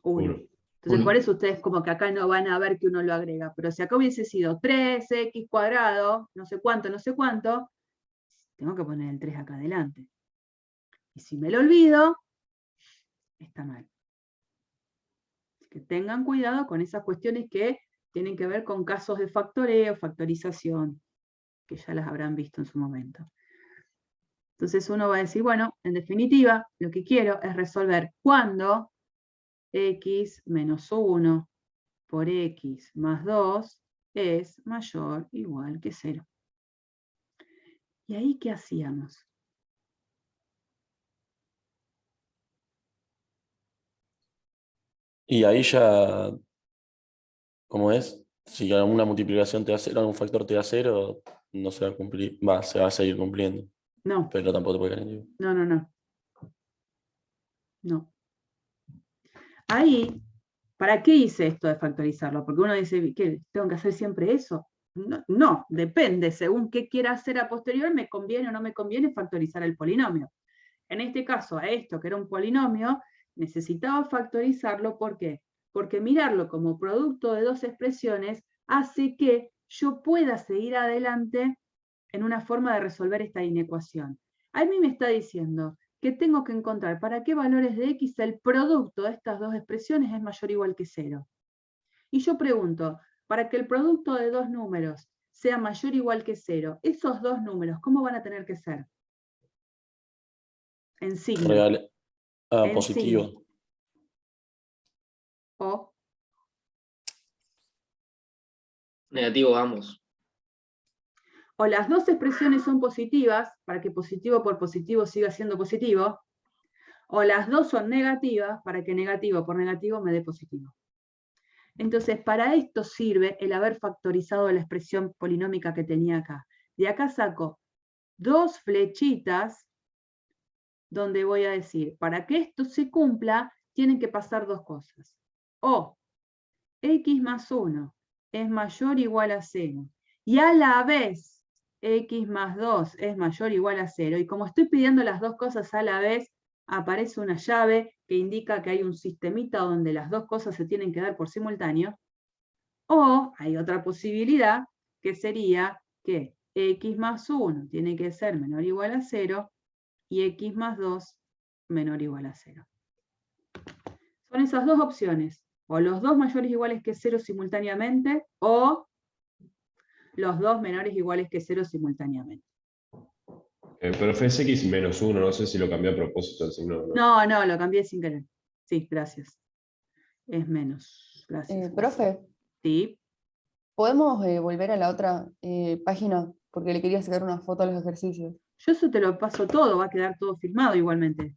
1. Entonces, por eso ustedes como que acá no van a ver que uno lo agrega, pero si acá hubiese sido 3x cuadrado, no sé cuánto, tengo que poner el 3 acá adelante. Y si me lo olvido, está mal. Así que tengan cuidado con esas cuestiones que tienen que ver con casos de factoreo, factorización, que ya las habrán visto en su momento. Entonces uno va a decir, bueno, en definitiva, lo que quiero es resolver cuando x menos 1 por x más 2 es mayor o igual que 0. ¿Y ahí qué hacíamos? Y ahí ya, ¿cómo es? Si alguna multiplicación te da 0, algún factor te da 0, no se va a cumplir, se va a seguir cumpliendo. No. Pero tampoco te puede ganar. No. Ahí, ¿para qué hice esto de factorizarlo? Porque uno dice, ¿qué? ¿Tengo que hacer siempre eso? No, depende, según qué quiera hacer a posterior, me conviene o no me conviene factorizar el polinomio. En este caso, a esto que era un polinomio, necesitaba factorizarlo, ¿por qué? porque mirarlo como producto de dos expresiones hace que yo pueda seguir adelante en una forma de resolver esta inecuación. A mí me está diciendo que tengo que encontrar para qué valores de x el producto de estas dos expresiones es mayor o igual que 0. Y yo pregunto, para que el producto de dos números sea mayor o igual que 0, esos dos números, ¿cómo van a tener que ser? En signo. Real. En Positivo. signo. O Negativo ambos. o las dos expresiones son positivas, para que positivo por positivo siga siendo positivo, o las dos son negativas, para que negativo por negativo me dé positivo. Entonces, para esto sirve el haber factorizado la expresión polinómica que tenía acá. De acá saco dos flechitas donde voy a decir, para que esto se cumpla, tienen que pasar dos cosas. O x más 1 es mayor o igual a 0, y a la vez x más 2 es mayor o igual a 0, y como estoy pidiendo las dos cosas a la vez, aparece una llave que indica que hay un sistemita donde las dos cosas se tienen que dar por simultáneo. O hay otra posibilidad, que sería que x más 1 tiene que ser menor o igual a 0, y x más 2 menor o igual a 0. Son esas dos opciones, o los dos mayores o iguales que 0 simultáneamente, o los dos menores o iguales que 0 simultáneamente. Profe, es x menos 1, no sé si lo cambié a propósito el signo. No, lo cambié sin querer. Sí, gracias. Es menos. Gracias. Profe, Sí. ¿podemos volver a la otra página? Porque le quería sacar una foto a los ejercicios. Yo eso te lo paso todo, va a quedar todo filmado igualmente.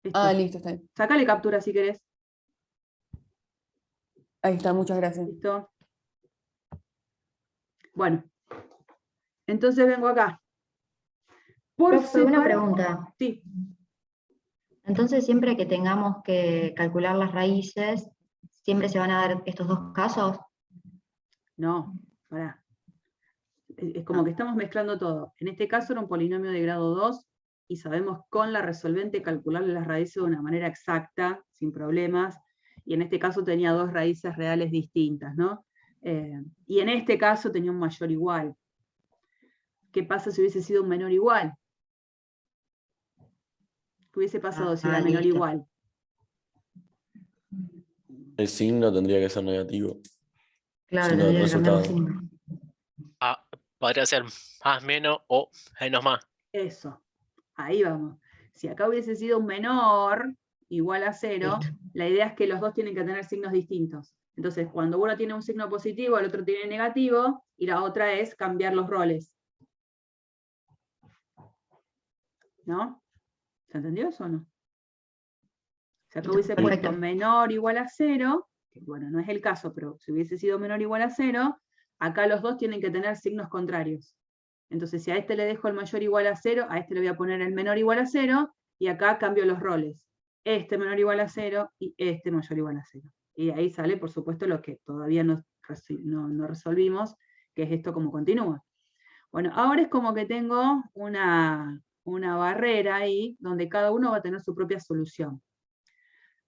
Esto. Ah, listo, está bien. Sacale captura si querés. Ahí está, muchas gracias. ¿Listo? Bueno. Entonces vengo acá. Profe, una pregunta. Sí. Entonces, siempre que tengamos que calcular las raíces, ¿siempre se van a dar estos dos casos? No, pará. Es como que estamos mezclando todo. En este caso era un polinomio de grado 2 y sabemos con la resolvente calcularle las raíces de una manera exacta, sin problemas. Y en este caso tenía dos raíces reales distintas, ¿no? Y en este caso tenía un mayor igual. ¿Qué pasa si hubiese sido un menor igual? ¿Qué hubiese pasado si era menor igual? El signo tendría que ser negativo. Claro, Signo del tendría que cambiar el resultado. signo. Podría ser más menos o menos más. Eso. Ahí vamos. Si acá hubiese sido un menor igual a 0, la idea es que los dos tienen que tener signos distintos. Entonces, cuando uno tiene un signo positivo, el otro tiene negativo, y la otra es cambiar los roles. ¿No? ¿Se entendió eso o no? Si acá hubiese puesto menor igual a 0, que bueno, no es el caso, pero si hubiese sido menor igual a 0, acá los dos tienen que tener signos contrarios. Entonces, si a este le dejo el mayor igual a 0, a este le voy a poner el menor igual a 0, y acá cambio los roles. Este menor igual a 0 y este mayor igual a 0. Y ahí sale, por supuesto, lo que todavía no resolvimos, que es esto como continúa. Bueno, ahora es como que tengo una barrera ahí, donde cada uno va a tener su propia solución.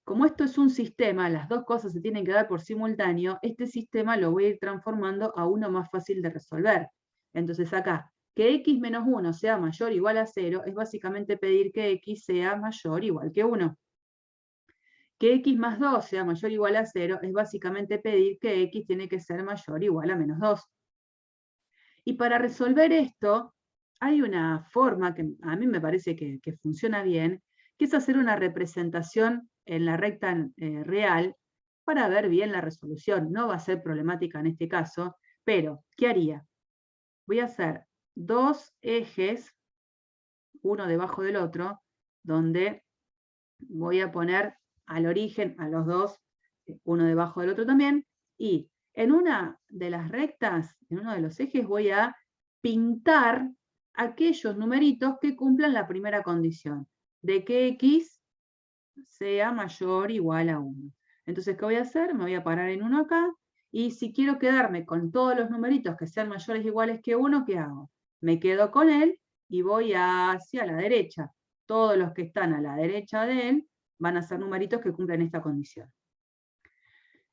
Como esto es un sistema, las dos cosas se tienen que dar por simultáneo, este sistema lo voy a ir transformando a uno más fácil de resolver. Entonces acá, que x menos 1 sea mayor o igual a 0, es básicamente pedir que x sea mayor o igual que 1. Que x más 2 sea mayor o igual a 0, es básicamente pedir que x tiene que ser mayor o igual a menos 2. Y para resolver esto, hay una forma que a mí me parece que funciona bien, que es hacer una representación en la recta real para ver bien la resolución. No va a ser problemática en este caso, pero ¿qué haría? Voy a hacer dos ejes, uno debajo del otro, donde voy a poner al origen a los dos, uno debajo del otro también, y en una de las rectas, en uno de los ejes, voy a pintar aquellos numeritos que cumplan la primera condición, de que x sea mayor o igual a 1. Entonces, ¿qué voy a hacer? Me voy a parar en uno acá, y si quiero quedarme con todos los numeritos que sean mayores o iguales que 1, ¿qué hago? Me quedo con él y voy hacia la derecha. Todos los que están a la derecha de él van a ser numeritos que cumplen esta condición.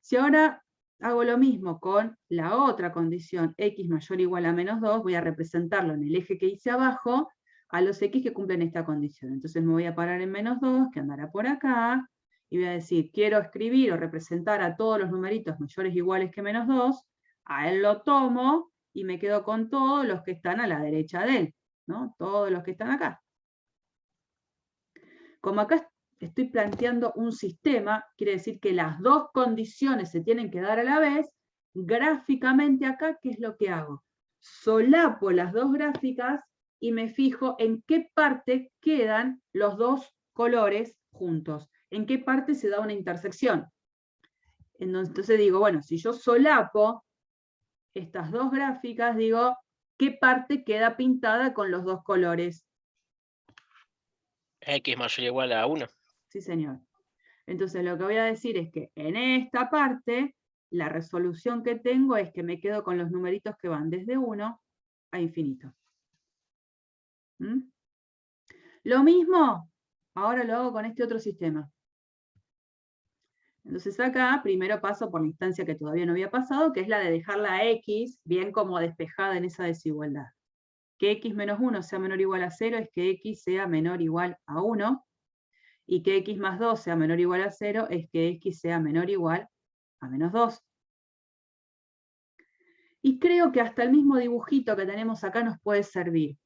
Si ahora hago lo mismo con la otra condición, x mayor o igual a menos 2, voy a representarlo en el eje que hice abajo, a los x que cumplen esta condición. Entonces me voy a parar en menos 2, que andará por acá, y voy a decir, quiero escribir o representar a todos los numeritos mayores o iguales que menos 2, a él lo tomo, y me quedo con todos los que están a la derecha de él, ¿no? Todos los que están acá. Como acá estoy planteando un sistema, quiere decir que las dos condiciones se tienen que dar a la vez, gráficamente acá, ¿qué es lo que hago? Solapo las dos gráficas y me fijo en qué parte quedan los dos colores juntos, en qué parte se da una intersección. Entonces digo, bueno, si yo solapo estas dos gráficas, digo, ¿qué parte queda pintada con los dos colores? X mayor o igual a 1. Sí, señor. Entonces lo que voy a decir es que en esta parte, la resolución que tengo es que me quedo con los numeritos que van desde 1 a infinito. ¿Mm? Lo mismo, ahora lo hago con este otro sistema. Entonces acá primero paso por la instancia que todavía no había pasado, que es la de dejar la x bien como despejada en esa desigualdad. Que x menos 1 sea menor o igual a 0 es que x sea menor o igual a 1, y que x más 2 sea menor o igual a 0 es que x sea menor o igual a menos 2. Y creo que hasta el mismo dibujito que tenemos acá nos puede servir.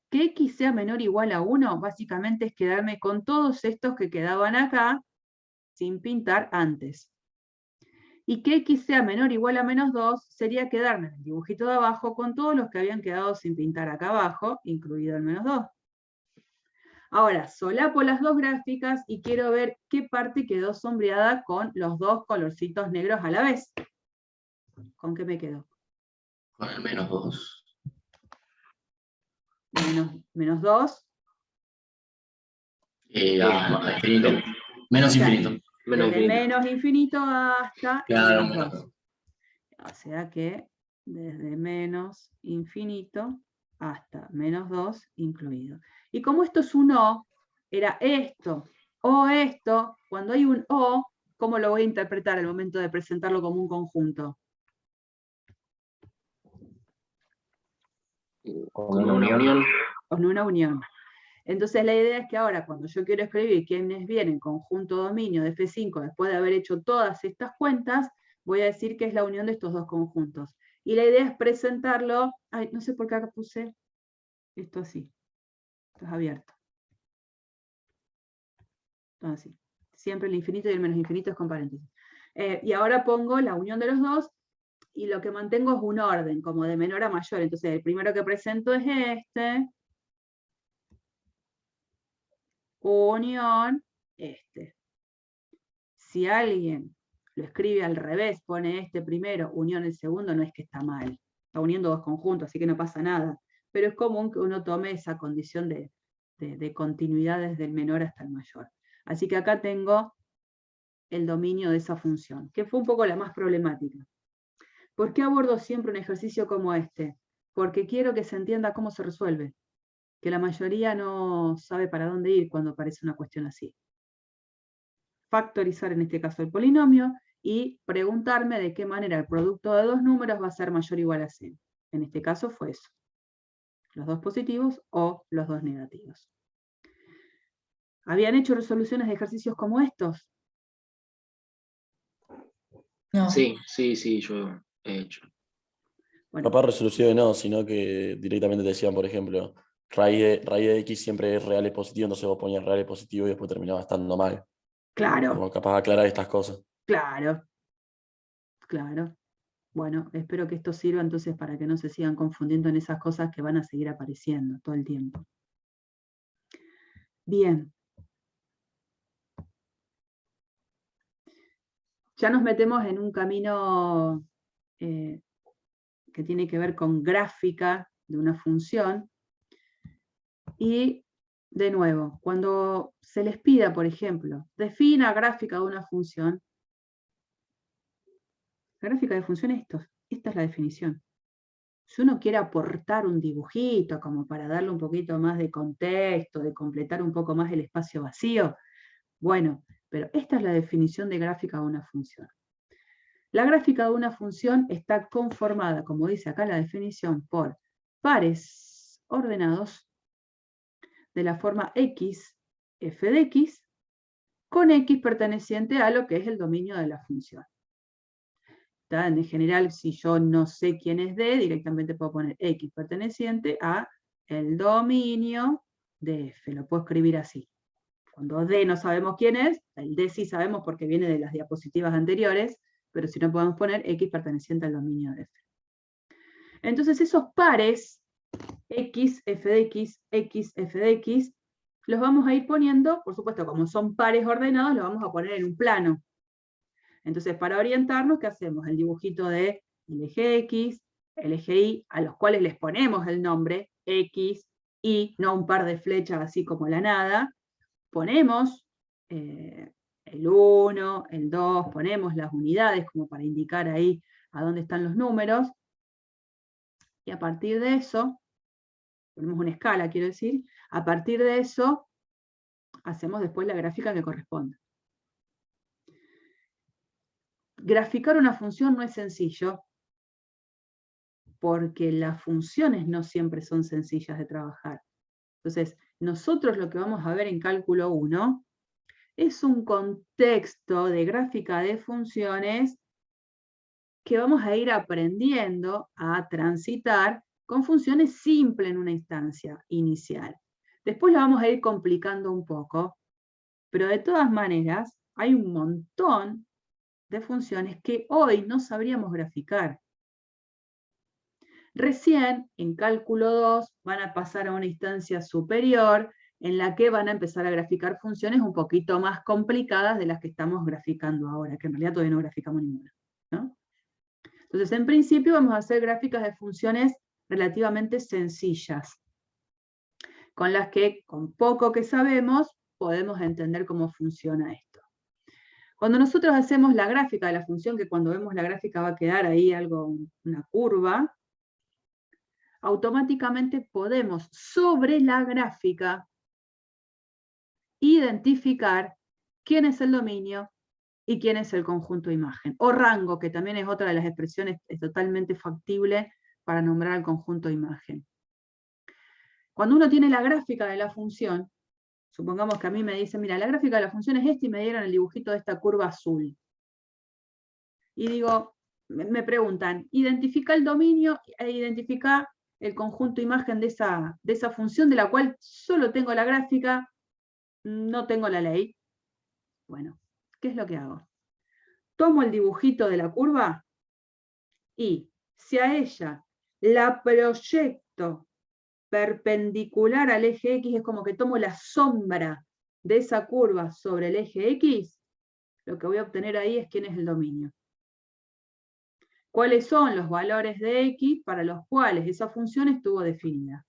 Que x sea menor o igual a 1, básicamente es quedarme con todos estos que quedaban acá, sin pintar antes. Y que x sea menor o igual a menos 2, sería quedarme en el dibujito de abajo con todos los que habían quedado sin pintar acá abajo, incluido el menos 2. Ahora, solapo las dos gráficas y quiero ver qué parte quedó sombreada con los dos colorcitos negros a la vez. ¿Con qué me quedo? Con el menos 2. Menos 2. Infinito. Menos infinito. Desde menos infinito hasta Claro, menos 2. O sea que desde menos infinito hasta menos 2 incluido. Y como esto es un O, era esto o esto, cuando hay un O, ¿cómo lo voy a interpretar al momento de presentarlo como un conjunto? Como una unión. Con una unión. Entonces la idea es que ahora, cuando yo quiero escribir quiénes vienen conjunto dominio de F5, después de haber hecho todas estas cuentas, voy a decir que es la unión de estos dos conjuntos. Y la idea es presentarlo, ay, no sé por qué acá puse esto así, esto es abierto. Así. Siempre el infinito y el menos infinito es con paréntesis. Y ahora pongo la unión de los dos, y lo que mantengo es un orden, como de menor a mayor. Entonces el primero que presento es este, unión, este. Si alguien lo escribe al revés, pone este primero, unión el segundo, no es que está mal. Está uniendo dos conjuntos, así que no pasa nada. Pero es común que uno tome esa condición de continuidad desde el menor hasta el mayor. Así que acá tengo el dominio de esa función, que fue un poco la más problemática. ¿Por qué abordo siempre un ejercicio como este? Porque quiero que se entienda cómo se resuelve, que la mayoría no sabe para dónde ir cuando aparece una cuestión así. Factorizar en este caso el polinomio y preguntarme de qué manera el producto de dos números va a ser mayor o igual a 0. En este caso fue eso. Los dos positivos o los dos negativos. ¿Habían hecho resoluciones de ejercicios como estos? No. Sí, yo he hecho. Bueno. Capaz resolución no, sino que directamente te decían, por ejemplo, raíz de x siempre es real y positivo, entonces vos ponías real y positivo y después terminaba estando mal. Claro. Como capaz aclarar estas cosas. Claro. Claro. Bueno, espero que esto sirva entonces para que no se sigan confundiendo en esas cosas que van a seguir apareciendo todo el tiempo. Bien. Ya nos metemos en un camino que tiene que ver con gráfica de una función. Y, de nuevo, cuando se les pida, por ejemplo, defina gráfica de una función, la gráfica de función es esto, esta es la definición. Si uno quiere aportar un dibujito como para darle un poquito más de contexto, de completar un poco más el espacio vacío, bueno, pero esta es la definición de gráfica de una función. La gráfica de una función está conformada, como dice acá la definición, por pares ordenados de la forma x, f de x, con x perteneciente a lo que es el dominio de la función. En general, si yo no sé quién es D, directamente puedo poner x perteneciente a el dominio de f. Lo puedo escribir así. Cuando D no sabemos quién es, el D sí sabemos porque viene de las diapositivas anteriores, pero si no podemos poner x perteneciente al dominio de f. Entonces esos pares, x, f de x, f de x, los vamos a ir poniendo, por supuesto, como son pares ordenados, los vamos a poner en un plano. Entonces, para orientarnos, ¿qué hacemos? El dibujito de el eje X, el eje Y, a los cuales les ponemos el nombre X, Y, no un par de flechas así como la nada. Ponemos el 1, el 2, ponemos las unidades como para indicar ahí a dónde están los números. Y a partir de eso, ponemos una escala, quiero decir, a partir de eso, hacemos después la gráfica que corresponde. Graficar una función no es sencillo, porque las funciones no siempre son sencillas de trabajar. Entonces, nosotros lo que vamos a ver en cálculo 1 es un contexto de gráfica de funciones que vamos a ir aprendiendo a transitar con funciones simples en una instancia inicial. Después la vamos a ir complicando un poco, pero de todas maneras hay un montón de funciones que hoy no sabríamos graficar. Recién, en cálculo 2, van a pasar a una instancia superior en la que van a empezar a graficar funciones un poquito más complicadas de las que estamos graficando ahora, que en realidad todavía no graficamos ninguna, ¿no? Entonces, en principio vamos a hacer gráficas de funciones relativamente sencillas, con las que, con poco que sabemos, podemos entender cómo funciona esto. Cuando nosotros hacemos la gráfica de la función, que cuando vemos la gráfica va a quedar ahí algo, una curva, automáticamente podemos, sobre la gráfica, identificar quién es el dominio y quién es el conjunto imagen. O rango, que también es otra de las expresiones totalmente factible para nombrar al conjunto imagen. Cuando uno tiene la gráfica de la función, supongamos que a mí me dicen, mira, la gráfica de la función es esta y me dieron el dibujito de esta curva azul. Y digo, me preguntan, identifica el dominio e identifica el conjunto imagen de esa función de la cual solo tengo la gráfica, no tengo la ley. Bueno, ¿qué es lo que hago? Tomo el dibujito de la curva y si a ella la proyecto perpendicular al eje X, es como que tomo la sombra de esa curva sobre el eje X, lo que voy a obtener ahí es quién es el dominio. ¿Cuáles son los valores de X para los cuales esa función estuvo definida?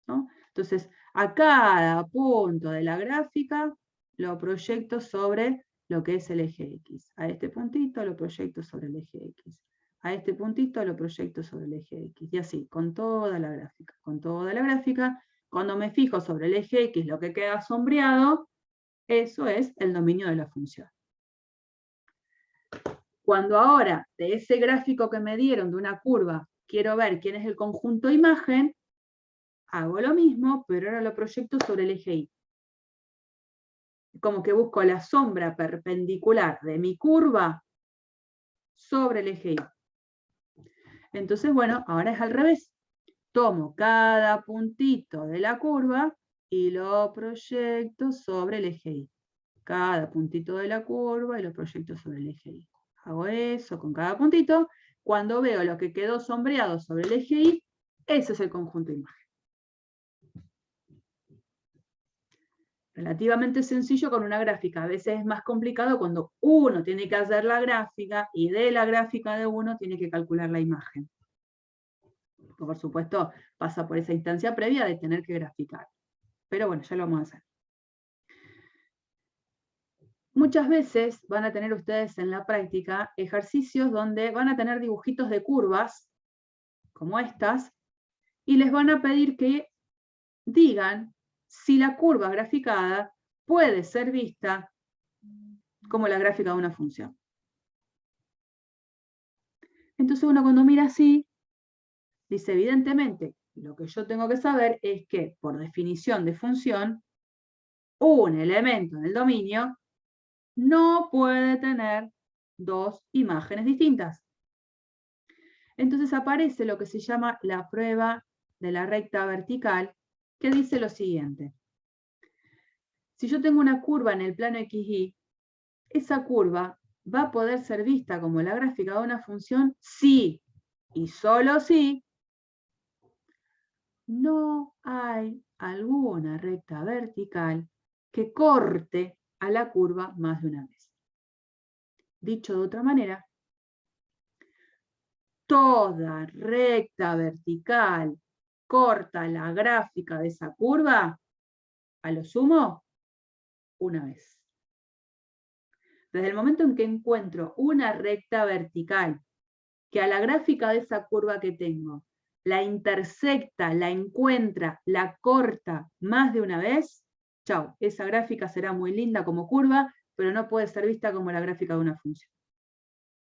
¿No? Entonces, a cada punto de la gráfica lo proyecto sobre lo que es el eje X. A este puntito lo proyecto sobre el eje X. A este puntito lo proyecto sobre el eje X. Y así, con toda la gráfica. Con toda la gráfica, cuando me fijo sobre el eje X, lo que queda sombreado, eso es el dominio de la función. Cuando ahora, de ese gráfico que me dieron de una curva, quiero ver quién es el conjunto imagen, hago lo mismo, pero ahora lo proyecto sobre el eje Y. Como que busco la sombra perpendicular de mi curva sobre el eje Y. Entonces, bueno, ahora es al revés. Tomo cada puntito de la curva y lo proyecto sobre el eje Y. Cada puntito de la curva y lo proyecto sobre el eje Y. Hago eso con cada puntito. Cuando veo lo que quedó sombreado sobre el eje Y, ese es el conjunto imagen. Relativamente sencillo con una gráfica. A veces es más complicado cuando uno tiene que hacer la gráfica y de la gráfica de uno tiene que calcular la imagen. Por supuesto, pasa por esa instancia previa de tener que graficar. Pero bueno, ya lo vamos a hacer. Muchas veces van a tener ustedes en la práctica ejercicios donde van a tener dibujitos de curvas, como estas, y les van a pedir que digan si la curva graficada puede ser vista como la gráfica de una función. Entonces uno cuando mira así, dice, evidentemente, lo que yo tengo que saber es que, por definición de función, un elemento en el dominio no puede tener dos imágenes distintas. Entonces aparece lo que se llama la prueba de la recta vertical, que dice lo siguiente. Si yo tengo una curva en el plano XY, esa curva va a poder ser vista como la gráfica de una función si, y solo si, no hay alguna recta vertical que corte a la curva más de una vez. Dicho de otra manera, toda recta vertical corta la gráfica de esa curva, a lo sumo, una vez. Desde el momento en que encuentro una recta vertical que a la gráfica de esa curva que tengo la intersecta, la encuentra, la corta más de una vez, chau, esa gráfica será muy linda como curva, pero no puede ser vista como la gráfica de una función.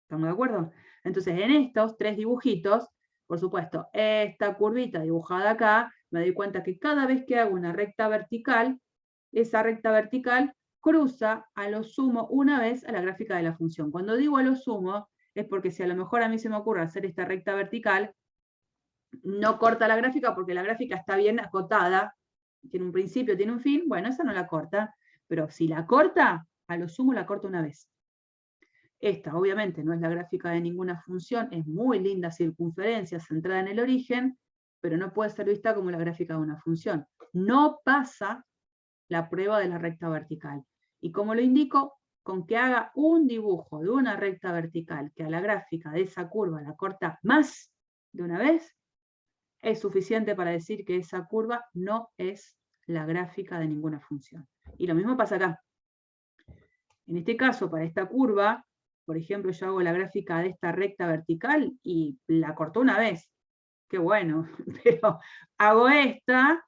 ¿Estamos de acuerdo? Entonces, en estos tres dibujitos, por supuesto, esta curvita dibujada acá, me doy cuenta que cada vez que hago una recta vertical, esa recta vertical cruza a lo sumo una vez a la gráfica de la función. Cuando digo a lo sumo, es porque si a lo mejor a mí se me ocurre hacer esta recta vertical, no corta la gráfica porque la gráfica está bien acotada, tiene un principio, tiene un fin, bueno, esa no la corta, pero si la corta, a lo sumo la corta una vez. Esta obviamente no es la gráfica de ninguna función, es muy linda circunferencia centrada en el origen, pero no puede ser vista como la gráfica de una función. No pasa la prueba de la recta vertical. Y como lo indico, con que haga un dibujo de una recta vertical que a la gráfica de esa curva la corta más de una vez, es suficiente para decir que esa curva no es la gráfica de ninguna función. Y lo mismo pasa acá. En este caso, para esta curva, por ejemplo, yo hago la gráfica de esta recta vertical y la cortó una vez. Qué bueno, pero hago esta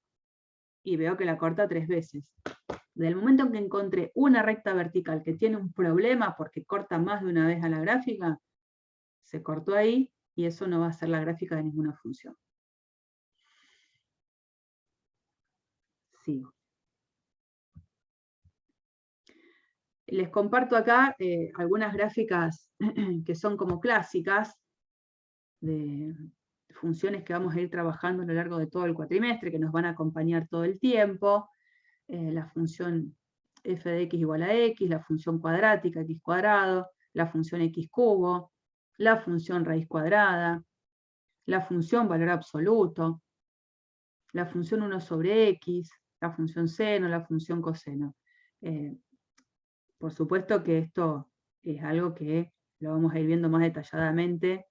y veo que la corta 3 veces. Desde el momento en que encontré una recta vertical que tiene un problema porque corta más de una vez a la gráfica, se cortó ahí y eso no va a ser la gráfica de ninguna función. Sigo. Les comparto acá algunas gráficas que son como clásicas de funciones que vamos a ir trabajando a lo largo de todo el cuatrimestre, que nos van a acompañar todo el tiempo. La función f de x igual a x, la función cuadrática x cuadrado, la función x cubo, la función raíz cuadrada, la función valor absoluto, la función 1 sobre x, la función seno, la función coseno. Por supuesto que esto es algo que lo vamos a ir viendo más detalladamente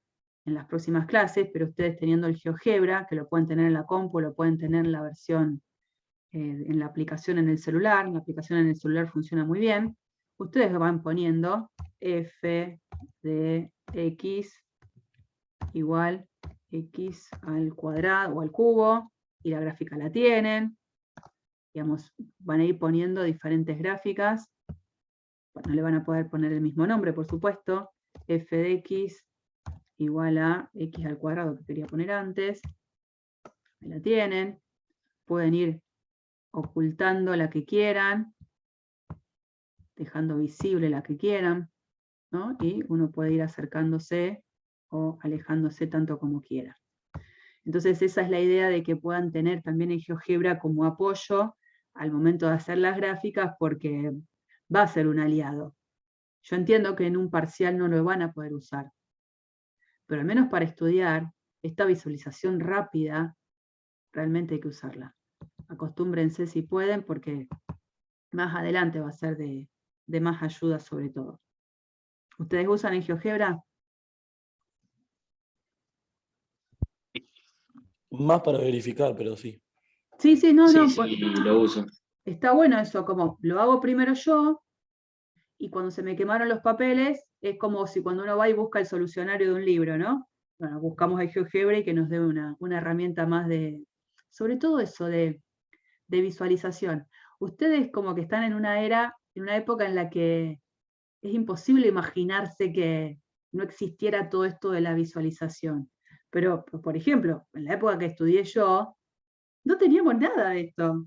en las próximas clases, pero ustedes teniendo el GeoGebra, que lo pueden tener en la compu, lo pueden tener en la versión, en la aplicación en el celular, la aplicación en el celular funciona muy bien, ustedes van poniendo f de x igual x al cuadrado o al cubo, y la gráfica la tienen, digamos, van a ir poniendo diferentes gráficas. No le van a poder poner el mismo nombre, por supuesto, f de x igual a x al cuadrado que quería poner antes, ahí la tienen, pueden ir ocultando la que quieran, dejando visible la que quieran, ¿no? Y uno puede ir acercándose o alejándose tanto como quiera. Entonces esa es la idea de que puedan tener también el GeoGebra como apoyo al momento de hacer las gráficas, porque va a ser un aliado. Yo entiendo que en un parcial no lo van a poder usar, pero al menos para estudiar, esta visualización rápida, realmente hay que usarla. Acostúmbrense si pueden, porque más adelante va a ser de más ayuda sobre todo. ¿Ustedes usan el GeoGebra? Más para verificar, pero sí. Sí, no, Sí, no. sí, lo uso. Está bueno eso, como lo hago primero yo, y cuando se me quemaron los papeles, es como si cuando uno va y busca el solucionario de un libro, ¿no? Bueno, buscamos el GeoGebra y que nos dé una herramienta más de, sobre todo eso, de visualización. Ustedes como que están en una época en la que es imposible imaginarse que no existiera todo esto de la visualización. Pero, por ejemplo, en la época que estudié yo, no teníamos nada de esto.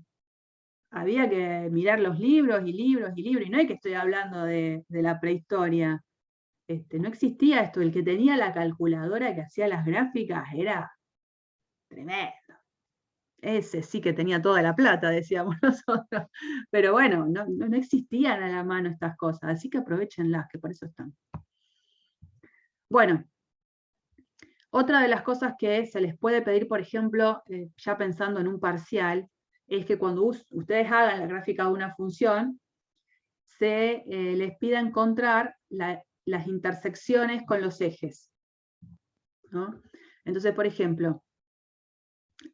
Había que mirar los libros y libros y libros, y no es que estoy hablando de la prehistoria. No existía esto, el que tenía la calculadora que hacía las gráficas era tremendo. Ese sí que tenía toda la plata, decíamos nosotros. Pero bueno, no existían a la mano estas cosas, así que aprovechenlas, que por eso están. Bueno, otra de las cosas que se les puede pedir, por ejemplo, ya pensando en un parcial, es que cuando ustedes hagan la gráfica de una función, se les pida encontrar las intersecciones con los ejes, ¿no? Entonces, por ejemplo,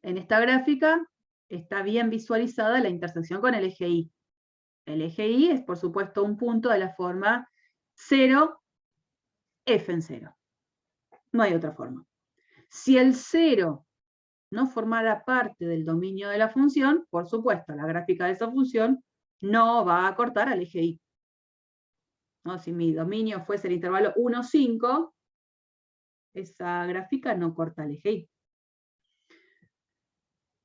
en esta gráfica está bien visualizada la intersección con el eje Y. El eje Y es, por supuesto, un punto de la forma 0, f en 0. No hay otra forma. Si el 0 no formara parte del dominio de la función, por supuesto, la gráfica de esa función no va a cortar al eje Y. ¿No? Si mi dominio fuese el intervalo 1, 5, esa gráfica no corta el eje Y.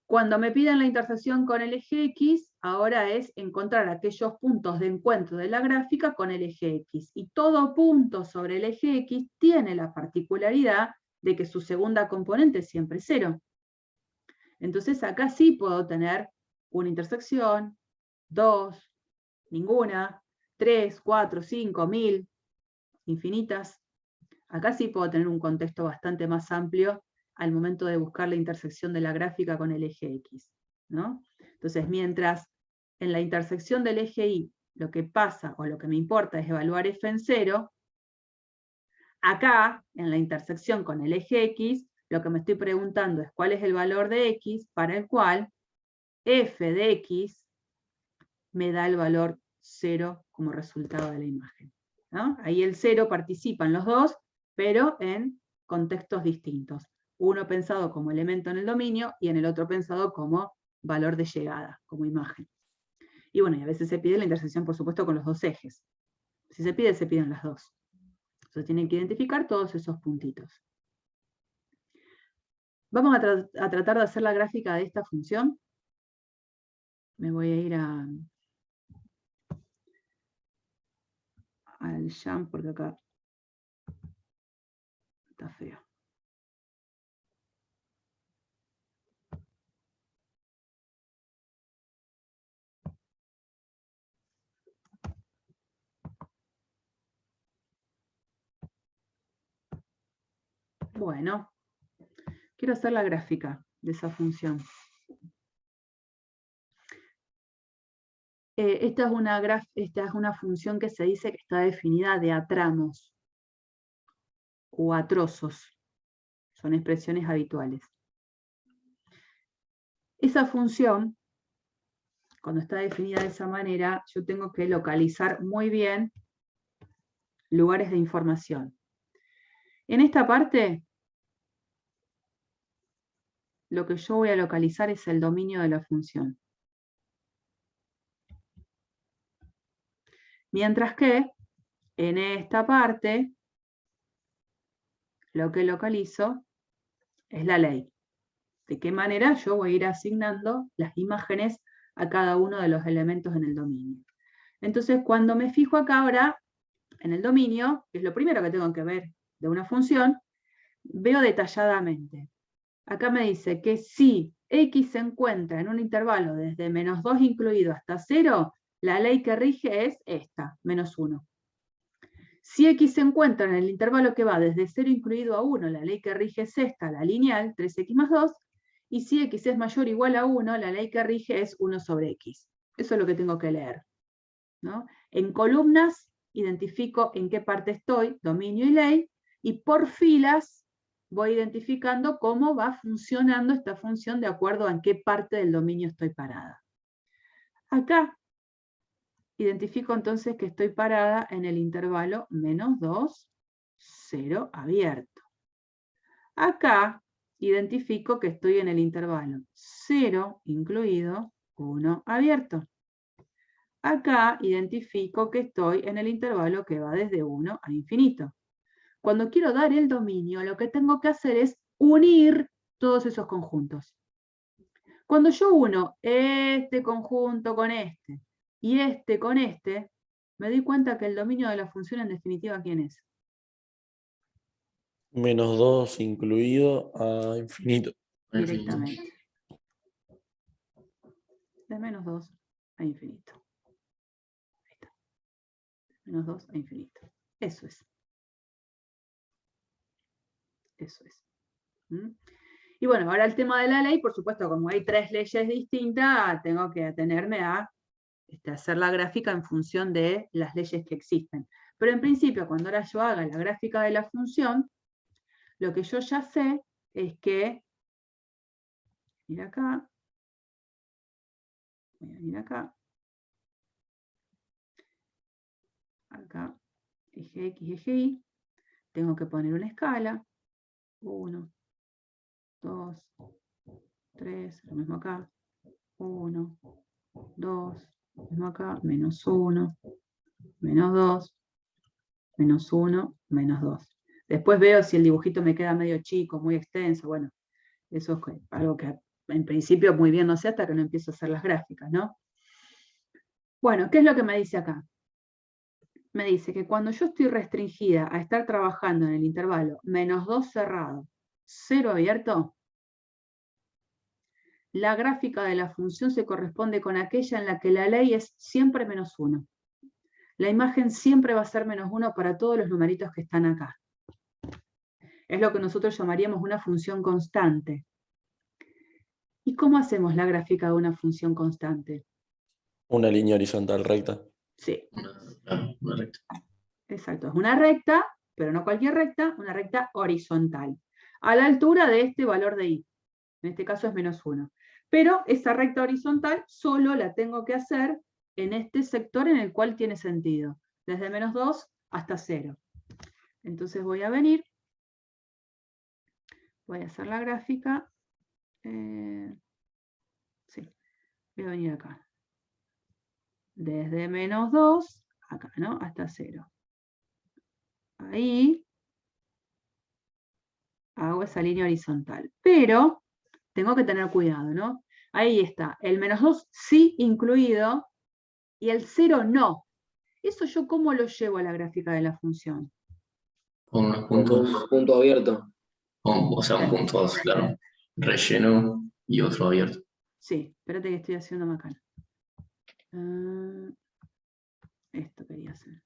Cuando me piden la intersección con el eje X, ahora es encontrar aquellos puntos de encuentro de la gráfica con el eje X. Y todo punto sobre el eje X tiene la particularidad de que su segunda componente es siempre 0. Entonces acá sí puedo tener una intersección, 2, ninguna, 3, 4, 5, 1000, infinitas. Acá sí puedo tener un contexto bastante más amplio al momento de buscar la intersección de la gráfica con el eje X, ¿no? Entonces, mientras en la intersección del eje Y lo que pasa o lo que me importa es evaluar f en 0, acá, en la intersección con el eje X, lo que me estoy preguntando es cuál es el valor de X para el cual f de X me da el valor 0 como resultado de la imagen, ¿no? Ahí el 0 participan los dos, pero en contextos distintos. Uno pensado como elemento en el dominio y en el otro pensado como valor de llegada, como imagen. Y bueno, y a veces se pide la intersección, por supuesto, con los dos ejes. Si se pide, se piden las dos. Entonces tienen que identificar todos esos puntitos. Vamos a tratar de hacer la gráfica de esta función. Me voy a ir al jump porque acá está feo. Bueno, quiero hacer la gráfica de esa función. Esta es una función que se dice que está definida de a tramos o a trozos. Son expresiones habituales. Esa función, cuando está definida de esa manera, yo tengo que localizar muy bien lugares de información. En esta parte, lo que yo voy a localizar es el dominio de la función. Mientras que, en esta parte, lo que localizo es la ley. De qué manera yo voy a ir asignando las imágenes a cada uno de los elementos en el dominio. Entonces, cuando me fijo acá ahora, en el dominio, que es lo primero que tengo que ver de una función, veo detalladamente. Acá me dice que si X se encuentra en un intervalo desde -2 incluido hasta 0, la ley que rige es esta, -1. Si X se encuentra en el intervalo que va desde 0 incluido a 1, la ley que rige es esta, la lineal, 3x más 2, y si X es mayor o igual a 1, la ley que rige es 1 sobre X. Eso es lo que tengo que leer, ¿no? En columnas identifico en qué parte estoy, dominio y ley, y por filas voy identificando cómo va funcionando esta función de acuerdo a en qué parte del dominio estoy parada. Acá identifico entonces que estoy parada en el intervalo -2, 0 abierto. Acá identifico que estoy en el intervalo 0 incluido, 1 abierto. Acá identifico que estoy en el intervalo que va desde 1 a infinito. Cuando quiero dar el dominio, lo que tengo que hacer es unir todos esos conjuntos. Cuando yo uno este conjunto con este y este con este, me doy cuenta que el dominio de la función en definitiva, ¿quién es? Menos 2 incluido a infinito. Directamente. De menos 2 a infinito. Ahí está. Menos 2 a infinito. Eso es. Eso es. ¿Mm? Y bueno, ahora el tema de la ley, por supuesto, como hay 3 leyes distintas, tengo que atenerme a hacer la gráfica en función de las leyes que existen. Pero en principio, cuando ahora yo haga la gráfica de la función, lo que yo ya sé es que, mira acá, voy a venir acá, acá, eje X, eje Y, tengo que poner una escala, 1, 2, 3, lo mismo acá, 1, 2, lo mismo acá, menos 1, menos 2, menos 1, menos 2. Después veo si el dibujito me queda medio chico, muy extenso, bueno, eso es algo que en principio muy bien no sé hasta que no empiezo a hacer las gráficas, ¿no? Bueno, ¿qué es lo que me dice acá? Me dice que cuando yo estoy restringida a estar trabajando en el intervalo menos 2 cerrado, 0 abierto, la gráfica de la función se corresponde con aquella en la que la ley es siempre menos 1. La imagen siempre va a ser menos 1 para todos los numeritos que están acá. Es lo que nosotros llamaríamos una función constante. ¿Y cómo hacemos la gráfica de una función constante? Una línea horizontal recta. Sí. Una recta. Exacto, es una recta, pero no cualquier recta, una recta horizontal, a la altura de este valor de y. En este caso es menos 1. Pero esa recta horizontal solo la tengo que hacer en este sector en el cual tiene sentido, desde menos 2 hasta 0. Entonces voy a venir, voy a hacer la gráfica, sí, voy a venir acá. Desde menos 2, acá, ¿no? Hasta 0. Ahí hago esa línea horizontal. Pero tengo que tener cuidado, ¿no? Ahí está, el menos 2 sí incluido y el 0 no. ¿Eso yo cómo lo llevo a la gráfica de la función? Con unos Con puntos, un punto abierto. o sea, un punto, claro, relleno y otro abierto. Sí, espérate que estoy haciendo macana. Esto quería hacer.